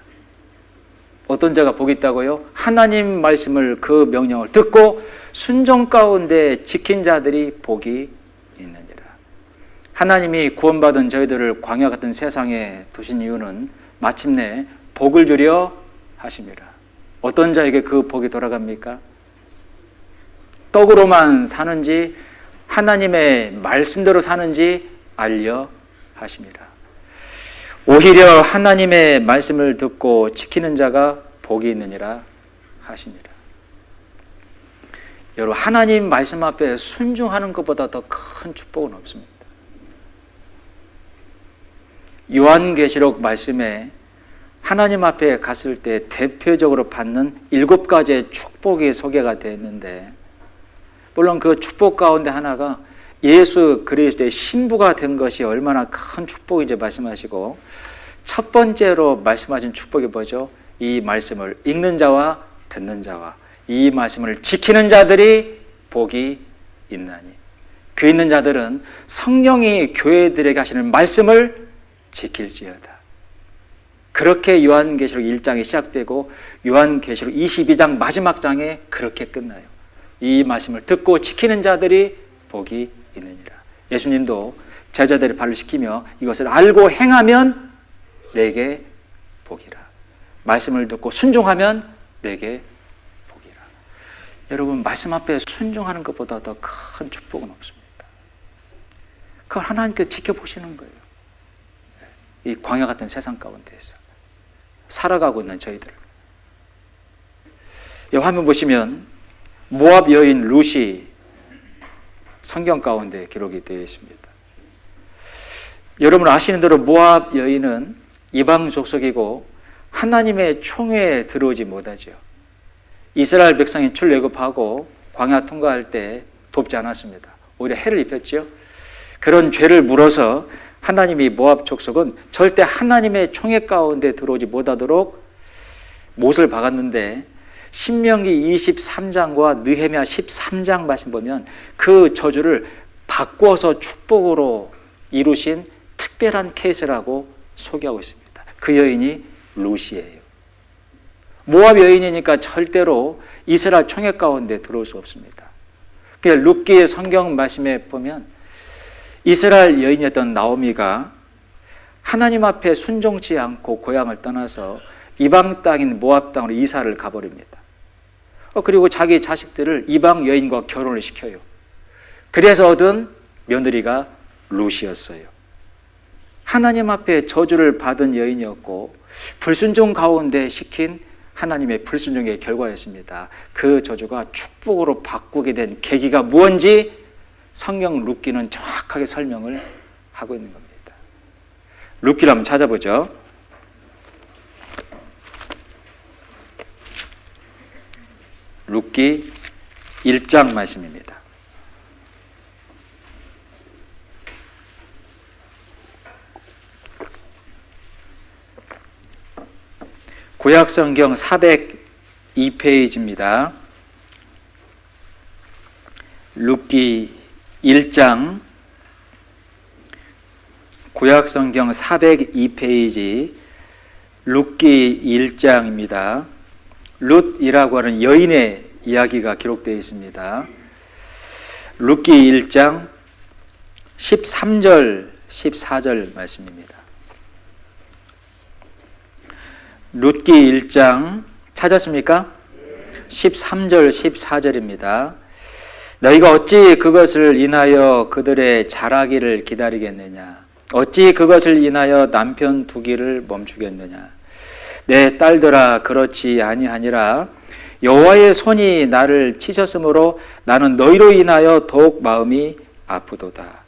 어떤 자가 복이 있다고요? 하나님 말씀을, 그 명령을 듣고 순종 가운데 지킨 자들이 복이 있느니라. 하나님이 구원받은 저희들을 광야 같은 세상에 두신 이유는 마침내 복을 주려 하심이라. 어떤 자에게 그 복이 돌아갑니까? 떡으로만 사는지 하나님의 말씀대로 사는지 알려 하심이라. 오히려 하나님의 말씀을 듣고 지키는 자가 복이 있느니라 하시니라. 여러분, 하나님 말씀 앞에 순종하는 것보다 더 큰 축복은 없습니다. 요한계시록 말씀에 하나님 앞에 갔을 때 대표적으로 받는 7가지의 축복이 소개가 되어 있는데, 물론 그 축복 가운데 하나가 예수 그리스도의 신부가 된 것이 얼마나 큰 축복인지 말씀하시고, 첫 번째로 말씀하신 축복이 뭐죠? 이 말씀을 읽는 자와 듣는 자와 이 말씀을 지키는 자들이 복이 있나니. 귀 있는 자들은 성령이 교회들에게 하시는 말씀을 지킬지어다. 그렇게 요한계시록 1장이 시작되고 요한계시록 22장 마지막 장에 그렇게 끝나요. 이 말씀을 듣고 지키는 자들이 복이 있느니라. 예수님도 제자들의 발을 씻기며 이것을 알고 행하면 내게 복이라. 말씀을 듣고 순종하면 내게 복이라. 여러분, 말씀 앞에 순종하는 것보다 더 큰 축복은 없습니다. 그걸 하나님께서 지켜보시는 거예요. 이 광야 같은 세상 가운데에서 살아가고 있는 저희들. 이 화면 보시면 모압 여인 룻이 성경 가운데 기록이 되어 있습니다. 여러분 아시는 대로 모압 여인은 이방 족속이고 하나님의 총회에 들어오지 못하죠. 이스라엘 백성이 출애굽하고 광야 통과할 때 돕지 않았습니다. 오히려 해를 입혔죠. 그런 죄를 물어서 하나님이 모압 족속은 절대 하나님의 총회 가운데 들어오지 못하도록 못을 박았는데, 신명기 23장과 느헤미야 13장 말씀 보면 그 저주를 바꿔서 축복으로 이루신 특별한 케이스라고 소개하고 있습니다. 그 여인이 룻이에요. 모압 여인이니까 절대로 이스라엘 총회 가운데 들어올 수 없습니다. 룻기의 성경 말씀에 보면 이스라엘 여인이었던 나오미가 하나님 앞에 순종치 않고 고향을 떠나서 이방 땅인 모압 땅으로 이사를 가버립니다. 그리고 자기 자식들을 이방 여인과 결혼을 시켜요. 그래서 얻은 며느리가 룻이었어요. 하나님 앞에 저주를 받은 여인이었고 불순종 가운데 시킨 하나님의 불순종의 결과였습니다. 그 저주가 축복으로 바꾸게 된 계기가 무엇인지 성경 룻기는 정확하게 설명을 하고 있는 겁니다. 룻기를 한번 찾아보죠. 룻기 1장 말씀입니다. 구약성경 402페이지입니다. 룻기 1장 구약성경 402페이지 룻기 1장입니다. 룻이라고 하는 여인의 이야기가 기록되어 있습니다. 룻기 1장 13절 14절 말씀입니다. 룻기 1장 찾았습니까? 13절 14절입니다. 너희가 어찌 그것을 인하여 그들의 자라기를 기다리겠느냐? 어찌 그것을 인하여 남편 두기를 멈추겠느냐? 내 딸들아, 그렇지 아니하니라. 여호와의 손이 나를 치셨으므로 나는 너희로 인하여 더욱 마음이 아프도다.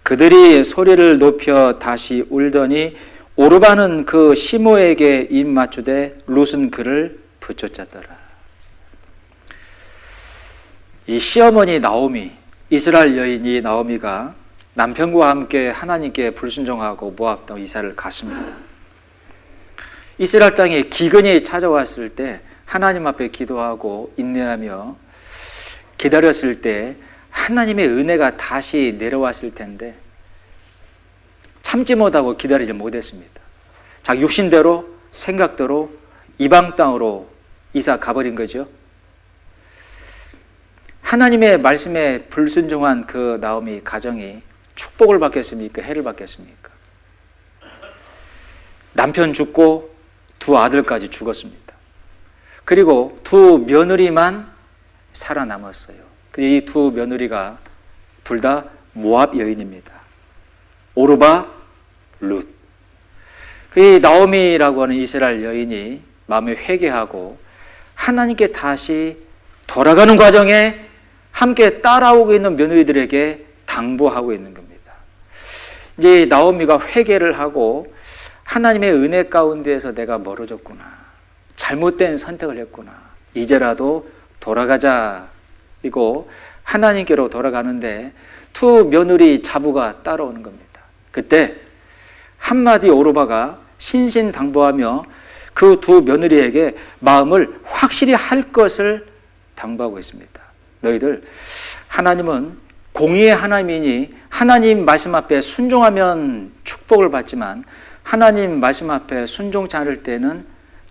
그들이 소리를 높여 다시 울더니 오르바는 그 시므에게 입 맞추되 룻은 그를 붙여쳤더라. 이 시어머니 나오미, 이스라엘 여인이 나오미가 남편과 함께 하나님께 불순종하고 모압 땅 이사를 갔습니다. 이스라엘 땅에 기근이 찾아왔을 때 하나님 앞에 기도하고 인내하며 기다렸을 때 하나님의 은혜가 다시 내려왔을 텐데 참지 못하고 기다리지 못했습니다. 자기 육신대로 생각대로 이방 땅으로 이사 가버린 거죠. 하나님의 말씀에 불순종한 그 나오미 가정이 축복을 받겠습니까? 해를 받겠습니까? 남편 죽고 두 아들까지 죽었습니다. 그리고 두 며느리만 살아남았어요. 이 두 며느리가 둘 다 모압 여인입니다. 오르바, 룻. 그 나오미라고 하는 이스라엘 여인이 마음에 회개하고 하나님께 다시 돌아가는 과정에 함께 따라오고 있는 며느리들에게 당부하고 있는 겁니다. 이제 나오미가 회개를 하고 하나님의 은혜 가운데에서 내가 멀어졌구나. 잘못된 선택을 했구나. 이제라도 돌아가자. 이고 하나님께로 돌아가는데 두 며느리 자부가 따라오는 겁니다. 그때 한마디 오르바가 신신당부하며 그 두 며느리에게 마음을 확실히 할 것을 당부하고 있습니다. 너희들, 하나님은 공의의 하나님이니 하나님 말씀 앞에 순종하면 축복을 받지만 하나님 말씀 앞에 순종치 않을 때는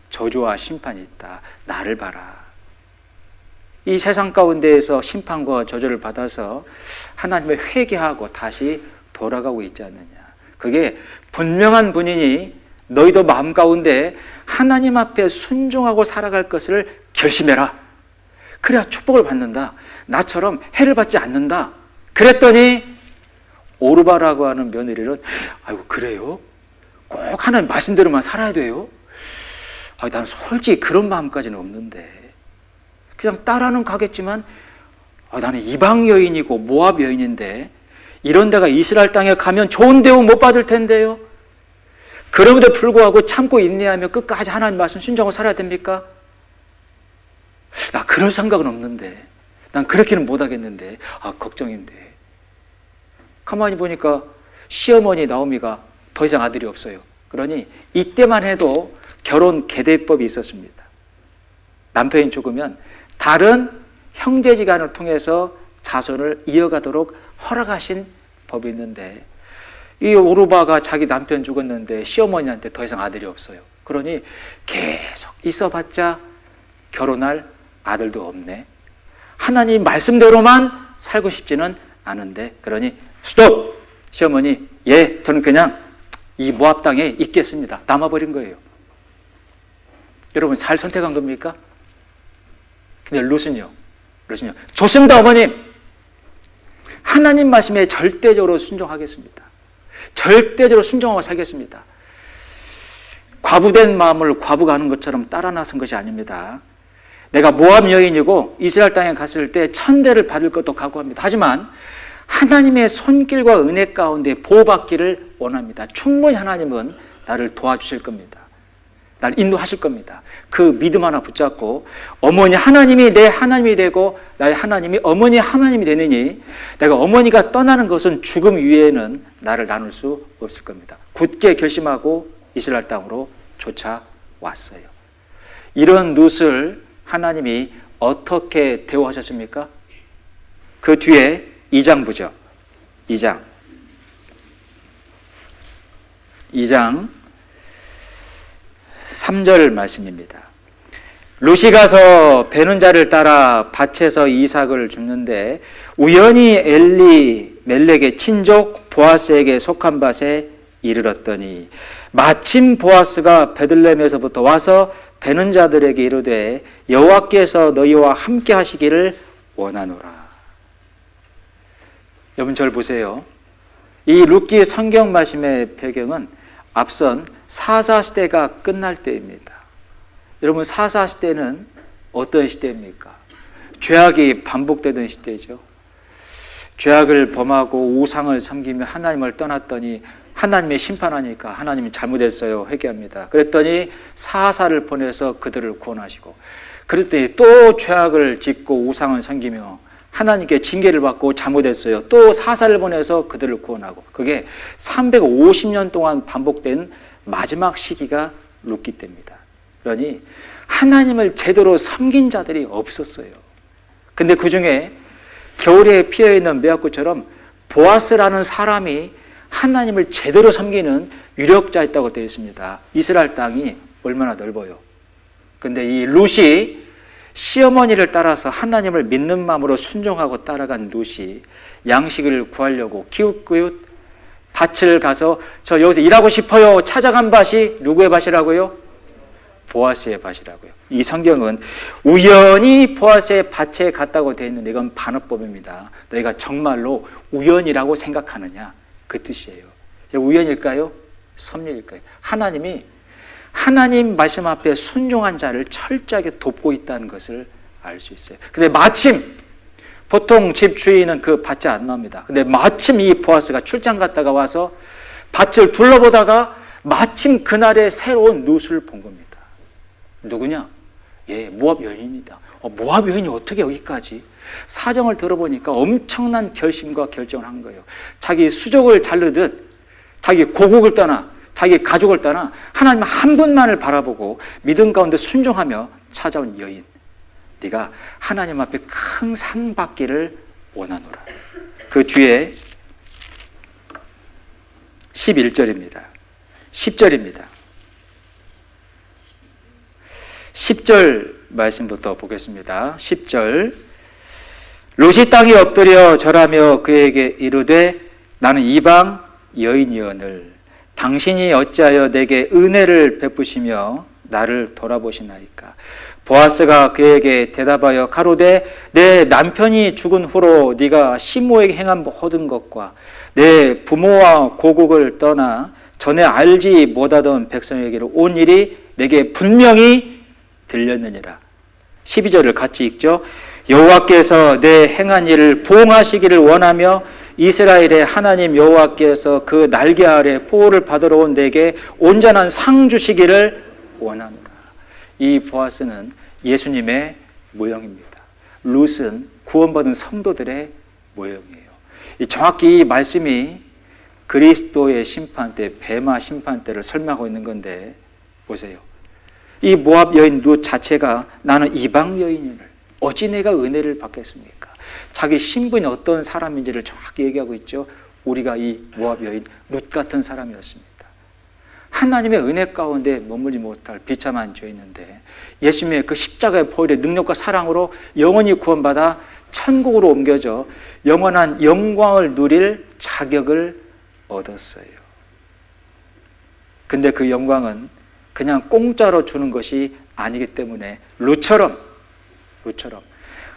저주와 심판이 있다. 나를 봐라. 이 세상 가운데에서 심판과 저주를 받아서 하나님을 회개하고 다시 돌아가고 있지 않느냐. 그게 분명한 분이니 너희도 마음 가운데 하나님 앞에 순종하고 살아갈 것을 결심해라. 그래야 축복을 받는다. 나처럼 해를 받지 않는다. 그랬더니 오르바라고 하는 며느리는 아이고 그래요? 꼭 하나님 말씀대로만 살아야 돼요? 나는 솔직히 그런 마음까지는 없는데 그냥 따라는 가겠지만 나는 이방 여인이고 모압 여인인데 이런 데가 이스라엘 땅에 가면 좋은 대우 못 받을 텐데요. 그럼에도 불구하고 참고 인내하며 끝까지 하나님 말씀 순종하고 살아야 됩니까? 나 그럴 생각은 없는데 난 그렇게는 못하겠는데 걱정인데 가만히 보니까 시어머니 나오미가 더 이상 아들이 없어요. 그러니 이때만 해도 결혼 계대법이 있었습니다. 남편이 죽으면 다른 형제지간을 통해서 자손을 이어가도록 허락하신 법이 있는데 이 오르바가 자기 남편 죽었는데 시어머니한테 더 이상 아들이 없어요. 그러니 계속 있어봤자 결혼할 아들도 없네. 하나님 말씀대로만 살고 싶지는 않은데 그러니 스톱! 시어머니, 저는 그냥 이 모압 땅에 있겠습니다. 남아버린 거예요. 여러분 잘 선택한 겁니까? 근데 룻은요. 좋습니다 어머님. 하나님 말씀에 절대적으로 순종하겠습니다. 절대적으로 순종하고 살겠습니다. 과부된 마음을 과부가 하는 것처럼 따라 나선 것이 아닙니다. 내가 모압 여인이고 이스라엘 땅에 갔을 때 천대를 받을 것도 각오합니다. 하지만 하나님의 손길과 은혜 가운데 보호받기를 원합니다. 충분히 하나님은 나를 도와주실 겁니다. 나를 인도하실 겁니다. 그 믿음 하나 붙잡고 어머니 하나님이 내 하나님이 되고 나의 하나님이 어머니 하나님이 되느니 내가 어머니가 떠나는 것은 죽음 위에는 나를 나눌 수 없을 겁니다. 굳게 결심하고 이스라엘 땅으로 쫓아왔어요. 이런 룻을 하나님이 어떻게 대우하셨습니까? 그 뒤에 2장 보죠. 2장 2장 3절 말씀입니다. 룻이 가서 베는 자를 따라 밭에서 이삭을 줍는데 우연히 엘리멜렉의 친족 보아스에게 속한 밭에 이르렀더니 마침 보아스가 베들레헴에서부터 와서 베는 자들에게 이르되 여호와께서 너희와 함께 하시기를 원하노라. 여러분 저를 보세요. 이 룻기 성경 말씀의 배경은 앞선 사사시대가 끝날 때입니다. 여러분 사사시대는 어떤 시대입니까? 죄악이 반복되던 시대죠. 죄악을 범하고 우상을 섬기며 하나님을 떠났더니 하나님의 심판하니까 하나님이 잘못했어요 회개합니다. 그랬더니 사사를 보내서 그들을 구원하시고, 그랬더니 또 죄악을 짓고 우상을 섬기며 하나님께 징계를 받고 잘못했어요. 또 사사를 보내서 그들을 구원하고, 그게 350년 동안 반복된 마지막 시기가 룻기 때입니다. 그러니 하나님을 제대로 섬긴 자들이 없었어요. 근데 그 중에 겨울에 피어있는 매화꽃처럼 보아스라는 사람이 하나님을 제대로 섬기는 유력자였다고 되어 있습니다. 이스라엘 땅이 얼마나 넓어요. 근데 이 룻이 시어머니를 따라서 하나님을 믿는 마음으로 순종하고 따라간 룻이 양식을 구하려고 기웃기웃 밭을 가서 저 여기서 일하고 싶어요 찾아간 밭이 누구의 밭이라고요? 보아스의 밭이라고요. 이 성경은 우연히 보아스의 밭에 갔다고 되어 있는데 이건 반어법입니다. 너희가 정말로 우연이라고 생각하느냐 그 뜻이에요. 우연일까요? 섭리일까요? 하나님이 하나님 말씀 앞에 순종한 자를 철저하게 돕고 있다는 것을 알 수 있어요. 근데 마침 보통 집 주인은 그 밭에 안 나옵니다. 근데 마침 이 보아스가 출장 갔다가 와서 밭을 둘러보다가 마침 그날의 새로운 룻을 본 겁니다. 누구냐? 모압 여인입니다. 모압 여인이 어떻게 여기까지? 사정을 들어보니까 엄청난 결심과 결정을 한 거예요. 자기 수족을 자르듯 자기 고국을 떠나 자기 가족을 떠나 하나님 한 분만을 바라보고 믿음 가운데 순종하며 찾아온 여인, 네가 하나님 앞에 큰 상 받기를 원하노라. 그 뒤에 11절입니다. 10절입니다. 10절 말씀부터 보겠습니다. 10절. 룻이 땅에 엎드려 절하며 그에게 이르되 나는 이방 여인이오늘 당신이 어찌하여 내게 은혜를 베푸시며 나를 돌아보시나이까. 보아스가 그에게 대답하여 가로되 내 남편이 죽은 후로 네가 시모에게 행한 모든 것과 내 부모와 고국을 떠나 전에 알지 못하던 백성에게로 온 일이 내게 분명히 들렸느니라. 12절을 같이 읽죠. 여호와께서 내 행한 일을 보응하시기를 원하며 이스라엘의 하나님 여호와께서 그 날개 아래 보호를 받으러 온 내게 온전한 상 주시기를 원하노라. 이 보아스는 예수님의 모형입니다. 룻은 구원받은 성도들의 모형이에요. 정확히 이 말씀이 그리스도의 심판 때, 베마 심판 때를 설명하고 있는 건데 보세요. 이 모압 여인 룻 자체가 나는 이방 여인을 어찌 내가 은혜를 받겠습니까? 자기 신분이 어떤 사람인지를 정확히 얘기하고 있죠. 우리가 이 모압 여인 룻 같은 사람이었습니다. 하나님의 은혜 가운데 머물지 못할 비참한 죄인인데 예수님의 그 십자가의 보혈의 능력과 사랑으로 영원히 구원받아 천국으로 옮겨져 영원한 영광을 누릴 자격을 얻었어요. 근데 그 영광은 그냥 공짜로 주는 것이 아니기 때문에 룻처럼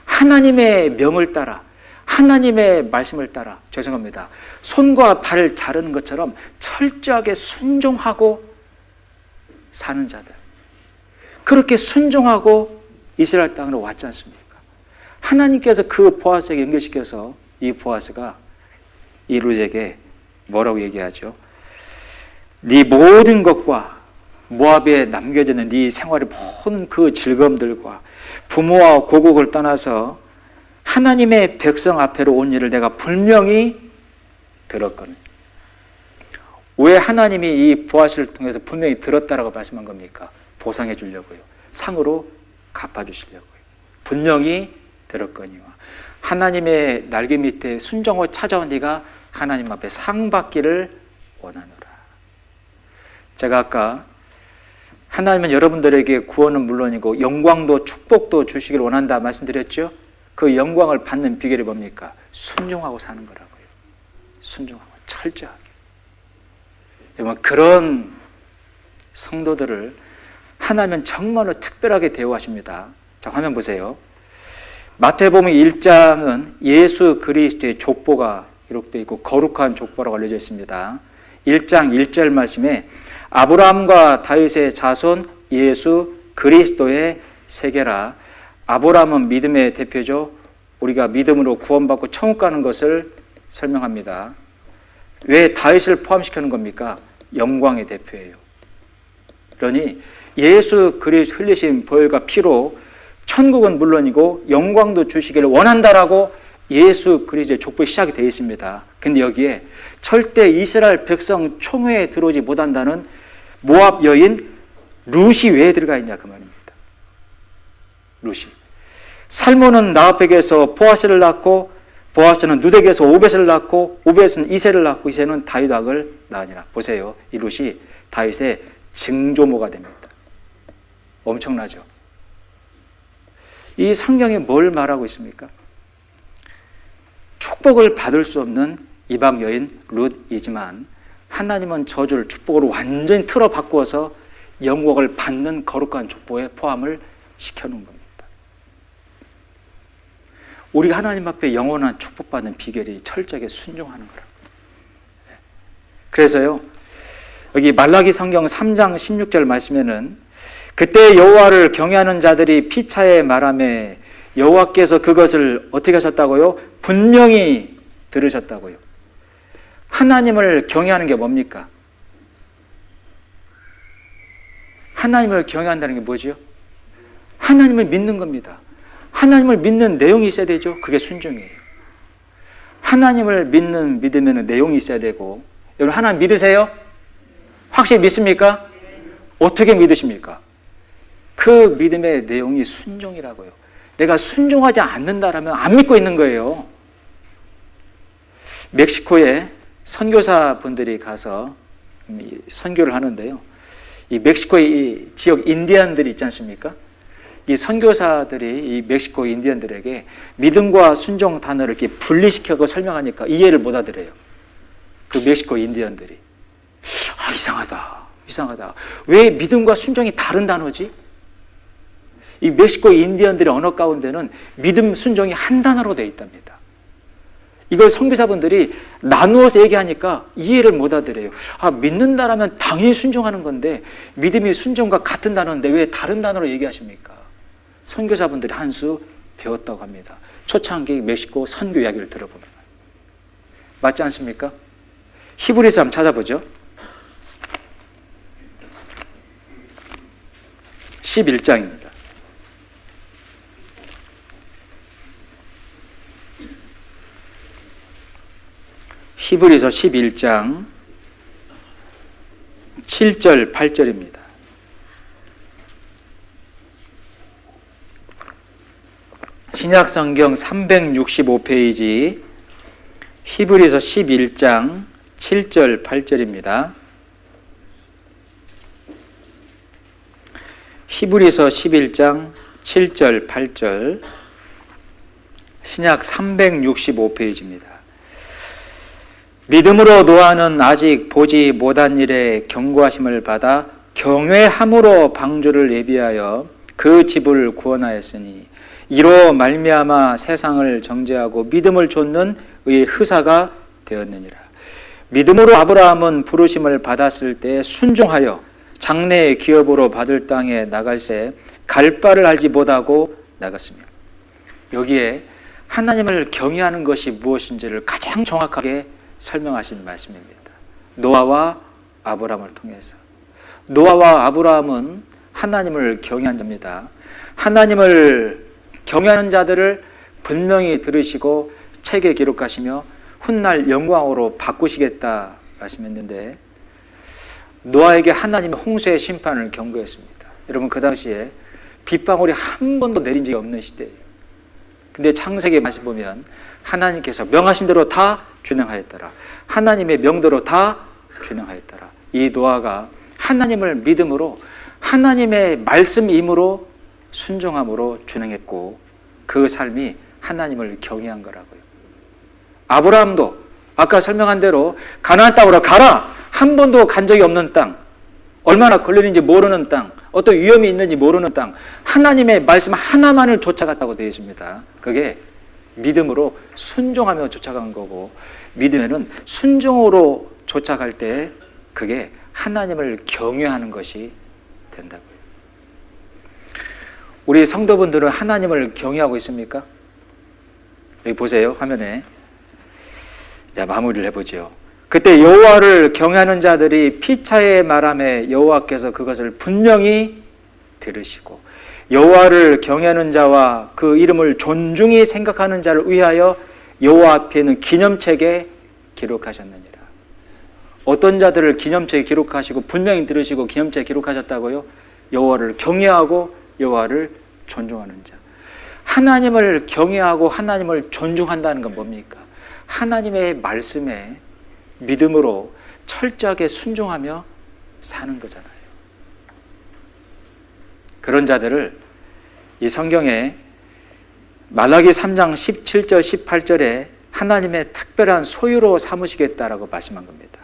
하나님의 명을 따라 하나님의 말씀을 따라 죄송합니다. 손과 발을 자르는 것처럼 철저하게 순종하고 사는 자들, 그렇게 순종하고 이스라엘 땅으로 왔지 않습니까? 하나님께서 그 보아스에게 연결시켜서 이 보아스가 이 룻에게 뭐라고 얘기하죠? 네 모든 것과 모압에 남겨지는 네 생활의 모든 그 즐거움들과 부모와 고국을 떠나서 하나님의 백성 앞에로 온 일을 내가 분명히 들었거든요. 왜 하나님이 이 보아스를 통해서 분명히 들었다라고 말씀한 겁니까? 보상해 주려고요. 상으로 갚아주시려고요. 분명히 들었거니와 하나님의 날개 밑에 순종하고 찾아온 네가 하나님 앞에 상 받기를 원하노라. 제가 아까 하나님은 여러분들에게 구원은 물론이고 영광도 축복도 주시길 원한다 말씀드렸죠. 그 영광을 받는 비결이 뭡니까? 순종하고 사는 거라고요. 순종하고 철저하게. 여러분, 그런 성도들을 하나님은 정말로 특별하게 대우하십니다. 자, 화면 보세요. 마태복음 1장은 예수 그리스도의 족보가 기록되어 있고 거룩한 족보라고 알려져 있습니다. 1장 1절 말씀에 아브라함과 다윗의 자손 예수 그리스도의 세계라. 아브라함은 믿음의 대표죠. 우리가 믿음으로 구원받고 천국 가는 것을 설명합니다. 왜 다윗을 포함시키는 겁니까? 영광의 대표예요. 그러니 예수 그리스도 흘리신 보혈과 피로 천국은 물론이고 영광도 주시기를 원한다라고 예수 그리스도의 족보에 시작이 되어 있습니다. 근데 여기에 절대 이스라엘 백성 총회에 들어오지 못한다는 모압 여인 룻이 왜 들어가 있냐 그 말입니다. 룻이. 살몬은 나합에게서 보아스를 낳고 보아스는 누덱에서 오벳을 낳고 오벳은 이새를 낳고 이새는 다윗왕을 낳으니라. 보세요. 이 룻이 다윗의 증조모가 됩니다. 엄청나죠. 이 성경에 뭘 말하고 있습니까? 축복을 받을 수 없는 이방 여인 룻이지만 하나님은 저주를 축복으로 완전히 틀어 바꾸어서 영광을 받는 거룩한 족보에 포함을 시켜놓은 겁니다. 우리가 하나님 앞에 영원한 축복받는 비결이 철저하게 순종하는 거라고. 그래서요, 여기 말라기 성경 3장 16절 말씀에는 그때 여호와를 경외하는 자들이 피차에 말하며 여호와께서 그것을 어떻게 하셨다고요? 분명히 들으셨다고요. 하나님을 경외하는 게 뭡니까? 하나님을 경외한다는 게 뭐죠? 하나님을 믿는 겁니다. 하나님을 믿는 내용이 있어야 되죠. 그게 순종이에요. 하나님을 믿는 믿으면 내용이 있어야 되고, 여러분 하나님 믿으세요? 확실히 믿습니까? 어떻게 믿으십니까? 그 믿음의 내용이 순종이라고요. 내가 순종하지 않는다라면 안 믿고 있는 거예요. 멕시코에 선교사 분들이 가서 선교를 하는데요. 이 멕시코의 이 지역 인디언들이 있지 않습니까? 이 선교사들이 이 멕시코 인디언들에게 믿음과 순종 단어를 이렇게 분리시켜서 설명하니까 이해를 못 하더래요. 그 멕시코 인디언들이. 아, 이상하다. 왜 믿음과 순종이 다른 단어지? 이 멕시코 인디언들의 언어 가운데는 믿음, 순종이 한 단어로 되어 있답니다. 이걸 선교사분들이 나누어서 얘기하니까 이해를 못 하더래요. 아, 믿는다라면 당연히 순종하는 건데 믿음이 순종과 같은 단어인데 왜 다른 단어로 얘기하십니까? 선교사분들이 한 수 배웠다고 합니다. 초창기 멕시코 선교 이야기를 들어보면. 맞지 않습니까? 히브리서 한번 찾아보죠. 11장입니다. 히브리서 11장 7절 8절입니다. 신약성경 365페이지 히브리서 11장 7절 8절입니다. 히브리서 11장 7절 8절 신약 365페이지입니다. 믿음으로 노아는 아직 보지 못한 일에 경고하심을 받아 경외함으로 방주를 예비하여 그 집을 구원하였으니 이로 말미암아 세상을 정죄하고 믿음을 좇는 의의 흐사가 되었느니라. 믿음으로 아브라함은 부르심을 받았을 때 순종하여 장래의 기업으로 받을 땅에 나갈새 갈 바를 알지 못하고 나갔으며. 여기에 하나님을 경외하는 것이 무엇인지를 가장 정확하게 설명하신 말씀입니다. 노아와 아브라함을 통해서. 노아와 아브라함은 하나님을 경외한 자입니다. 하나님을 경외하는 자들을 분명히 들으시고 책에 기록하시며 훗날 영광으로 바꾸시겠다 말씀했는데, 노아에게 하나님의 홍수의 심판을 경고했습니다. 여러분, 그 당시에 빗방울이 한 번도 내린 적이 없는 시대예요. 근데 창세기 말씀 보면 하나님께서 명하신 대로 다 준행하였더라. 하나님의 명대로 다 준행하였더라. 이 노아가 하나님을 믿음으로 하나님의 말씀임으로 순종함으로 준행했고 그 삶이 하나님을 경외한 거라고요. 아브라함도 아까 설명한 대로 가나안 땅으로 가라! 한 번도 간 적이 없는 땅, 얼마나 걸리는지 모르는 땅, 어떤 위험이 있는지 모르는 땅, 하나님의 말씀 하나만을 쫓아갔다고 되어 있습니다. 그게 믿음으로 순종하며 쫓아간 거고, 믿음에는 순종으로 쫓아갈 때 그게 하나님을 경외하는 것이 된다고요. 우리 성도분들은 하나님을 경외하고 있습니까? 여기 보세요, 화면에. 자, 마무리를 해보죠. 그때 여호와를 경외하는 자들이 피차의 말함에 여호와께서 그것을 분명히 들으시고 여호와를 경외하는 자와 그 이름을 존중히 생각하는 자를 위하여 여호와 앞에는 기념책에 기록하셨느니라. 어떤 자들을 기념책에 기록하시고 분명히 들으시고 기념책에 기록하셨다고요? 여호와를 경외하고 여호와를 존중하는 자. 하나님을 경외하고 하나님을 존중한다는 건 뭡니까? 하나님의 말씀에 믿음으로 철저하게 순종하며 사는 거잖아요. 그런 자들을 이 성경에 말라기 3장 17절 18절에 하나님의 특별한 소유로 삼으시겠다라고 말씀한 겁니다.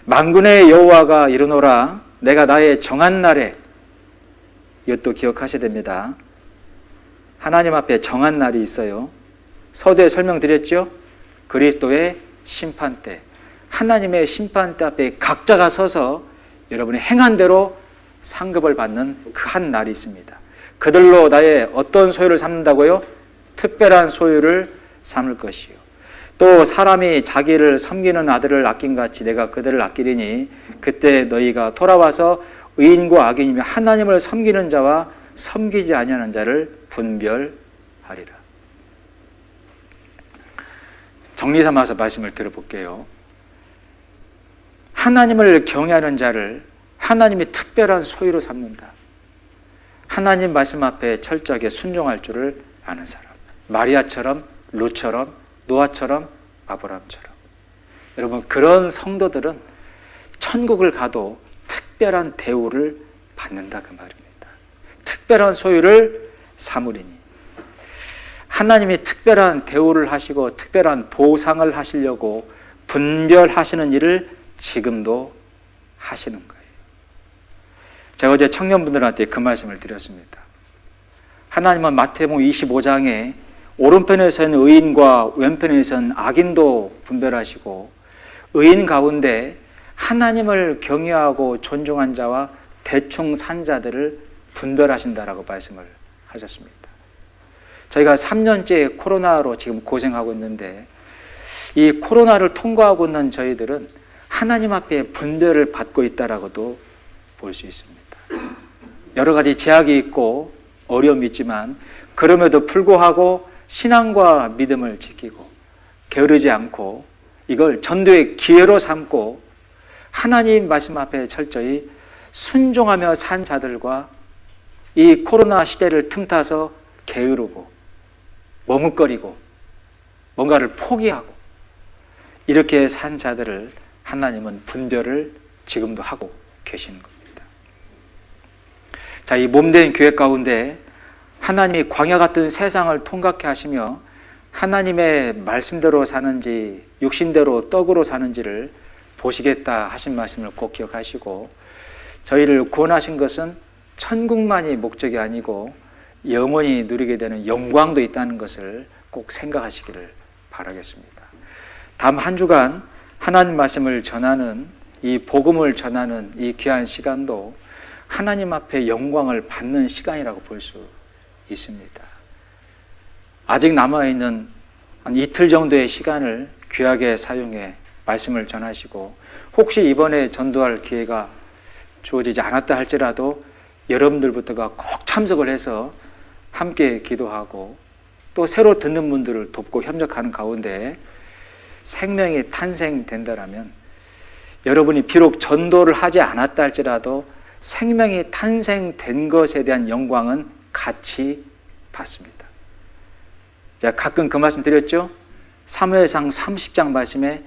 만군의 여호와가 이르노라 내가 나의 정한 날에, 이것도 기억하셔야 됩니다. 하나님 앞에 정한 날이 있어요. 서두에 설명드렸죠? 그리스도의 심판대, 하나님의 심판대 앞에 각자가 서서 여러분이 행한 대로 상급을 받는 그 한 날이 있습니다. 그들로 나의 어떤 소유를 삼는다고요? 특별한 소유를 삼을 것이요. 또 사람이 자기를 섬기는 아들을 아낀 같이 내가 그들을 아끼리니 그때 너희가 돌아와서 의인과 악인이며 하나님을 섬기는 자와 섬기지 아니하는 자를 분별하리라. 정리 삼아서 말씀을 들어볼게요. 하나님을 경외하는 자를 하나님이 특별한 소유로 삼는다. 하나님 말씀 앞에 철저하게 순종할 줄을 아는 사람. 마리아처럼, 룻처럼, 노아처럼, 아브라함처럼. 여러분, 그런 성도들은 천국을 가도 특별한 대우를 받는다 그 말입니다. 특별한 소유를 삼으리니. 하나님이 특별한 대우를 하시고 특별한 보상을 하시려고 분별하시는 일을 지금도 하시는 거예요. 제가 어제 청년분들한테 그 말씀을 드렸습니다. 하나님은 마태복음 25장에 오른편에서는 의인과 왼편에서는 악인도 분별하시고 의인 가운데 하나님을 경외하고 존중한 자와 대충 산 자들을 분별하신다라고 말씀을 하셨습니다. 저희가 3년째 코로나로 지금 고생하고 있는데 이 코로나를 통과하고 있는 저희들은 하나님 앞에 분별을 받고 있다라고도 볼 수 있습니다. 여러 가지 제약이 있고 어려움이 있지만 그럼에도 불구하고 신앙과 믿음을 지키고 게으르지 않고 이걸 전도의 기회로 삼고 하나님 말씀 앞에 철저히 순종하며 산 자들과 이 코로나 시대를 틈타서 게으르고 머뭇거리고 뭔가를 포기하고 이렇게 산 자들을 하나님은 분별을 지금도 하고 계시는 겁니다. 자, 이 몸된 교회 가운데 하나님이 광야 같은 세상을 통각해 하시며 하나님의 말씀대로 사는지 육신대로 떡으로 사는지를 보시겠다 하신 말씀을 꼭 기억하시고 저희를 구원하신 것은 천국만이 목적이 아니고 영원히 누리게 되는 영광도 있다는 것을 꼭 생각하시기를 바라겠습니다. 다음 한 주간 하나님 말씀을 전하는 이 복음을 전하는 이 귀한 시간도 하나님 앞에 영광을 받는 시간이라고 볼 수 있습니다. 아직 남아있는 한 이틀 정도의 시간을 귀하게 사용해 말씀을 전하시고 혹시 이번에 전도할 기회가 주어지지 않았다 할지라도 여러분들부터가 꼭 참석을 해서 함께 기도하고 또 새로 듣는 분들을 돕고 협력하는 가운데 생명이 탄생된다라면 여러분이 비록 전도를 하지 않았다 할지라도 생명이 탄생된 것에 대한 영광은 같이 받습니다. 제가 가끔 그 말씀 드렸죠? 사무엘상 30장 말씀에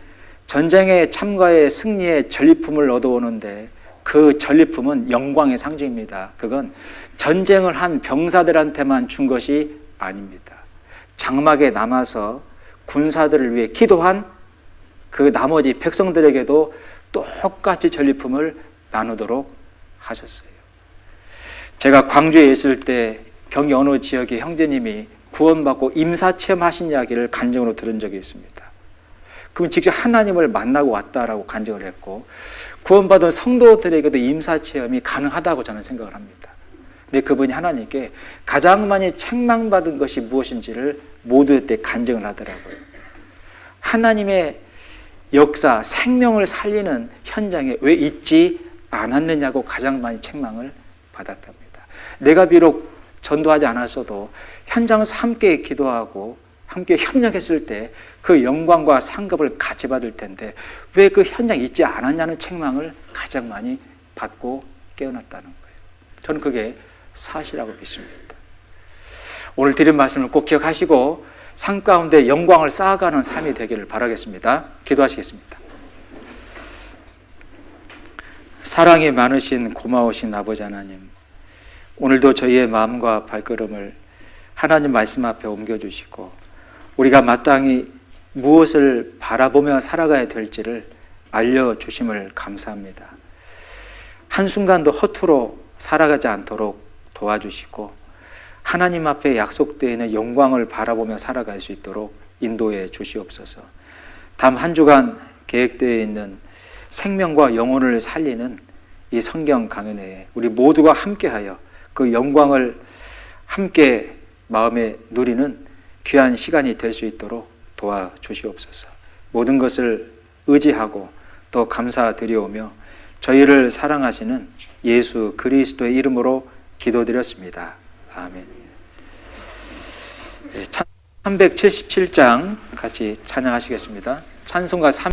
전쟁에 참가해 승리의 전리품을 얻어오는데 그 전리품은 영광의 상징입니다. 그건 전쟁을 한 병사들한테만 준 것이 아닙니다. 장막에 남아서 군사들을 위해 기도한 그 나머지 백성들에게도 똑같이 전리품을 나누도록 하셨어요. 제가 광주에 있을 때 경기 어느 지역의 형제님이 구원받고 임사체험하신 이야기를 간증으로 들은 적이 있습니다. 그분 직접 하나님을 만나고 왔다라고 간증을 했고, 구원받은 성도들에게도 임사체험이 가능하다고 저는 생각을 합니다. 근데 그분이 하나님께 가장 많이 책망받은 것이 무엇인지를 모두의 때 간증을 하더라고요. 하나님의 역사, 생명을 살리는 현장에 왜 있지 않았느냐고 가장 많이 책망을 받았답니다. 내가 비록 전도하지 않았어도 현장에서 함께 기도하고 함께 협력했을 때 그 영광과 상급을 같이 받을 텐데 왜 그 현장에 있지 않았냐는 책망을 가장 많이 받고 깨어났다는 거예요. 저는 그게 사실이라고 믿습니다. 오늘 드린 말씀을 꼭 기억하시고 삶 가운데 영광을 쌓아가는 삶이 되기를 바라겠습니다. 기도하시겠습니다. 사랑이 많으신 고마우신 아버지 하나님, 오늘도 저희의 마음과 발걸음을 하나님 말씀 앞에 옮겨주시고 우리가 마땅히 무엇을 바라보며 살아가야 될지를 알려주심을 감사합니다. 한순간도 허투루 살아가지 않도록 도와주시고 하나님 앞에 약속되어 있는 영광을 바라보며 살아갈 수 있도록 인도해 주시옵소서. 다음 한 주간 계획되어 있는 생명과 영혼을 살리는 이 성경 강연회에 우리 모두가 함께하여 그 영광을 함께 마음에 누리는 귀한 시간이 될 수 있도록 도와주시옵소서. 모든 것을 의지하고 또 감사드리오며 저희를 사랑하시는 예수 그리스도의 이름으로 기도드렸습니다. 아멘. 377장 같이 찬양하시겠습니다. 찬송가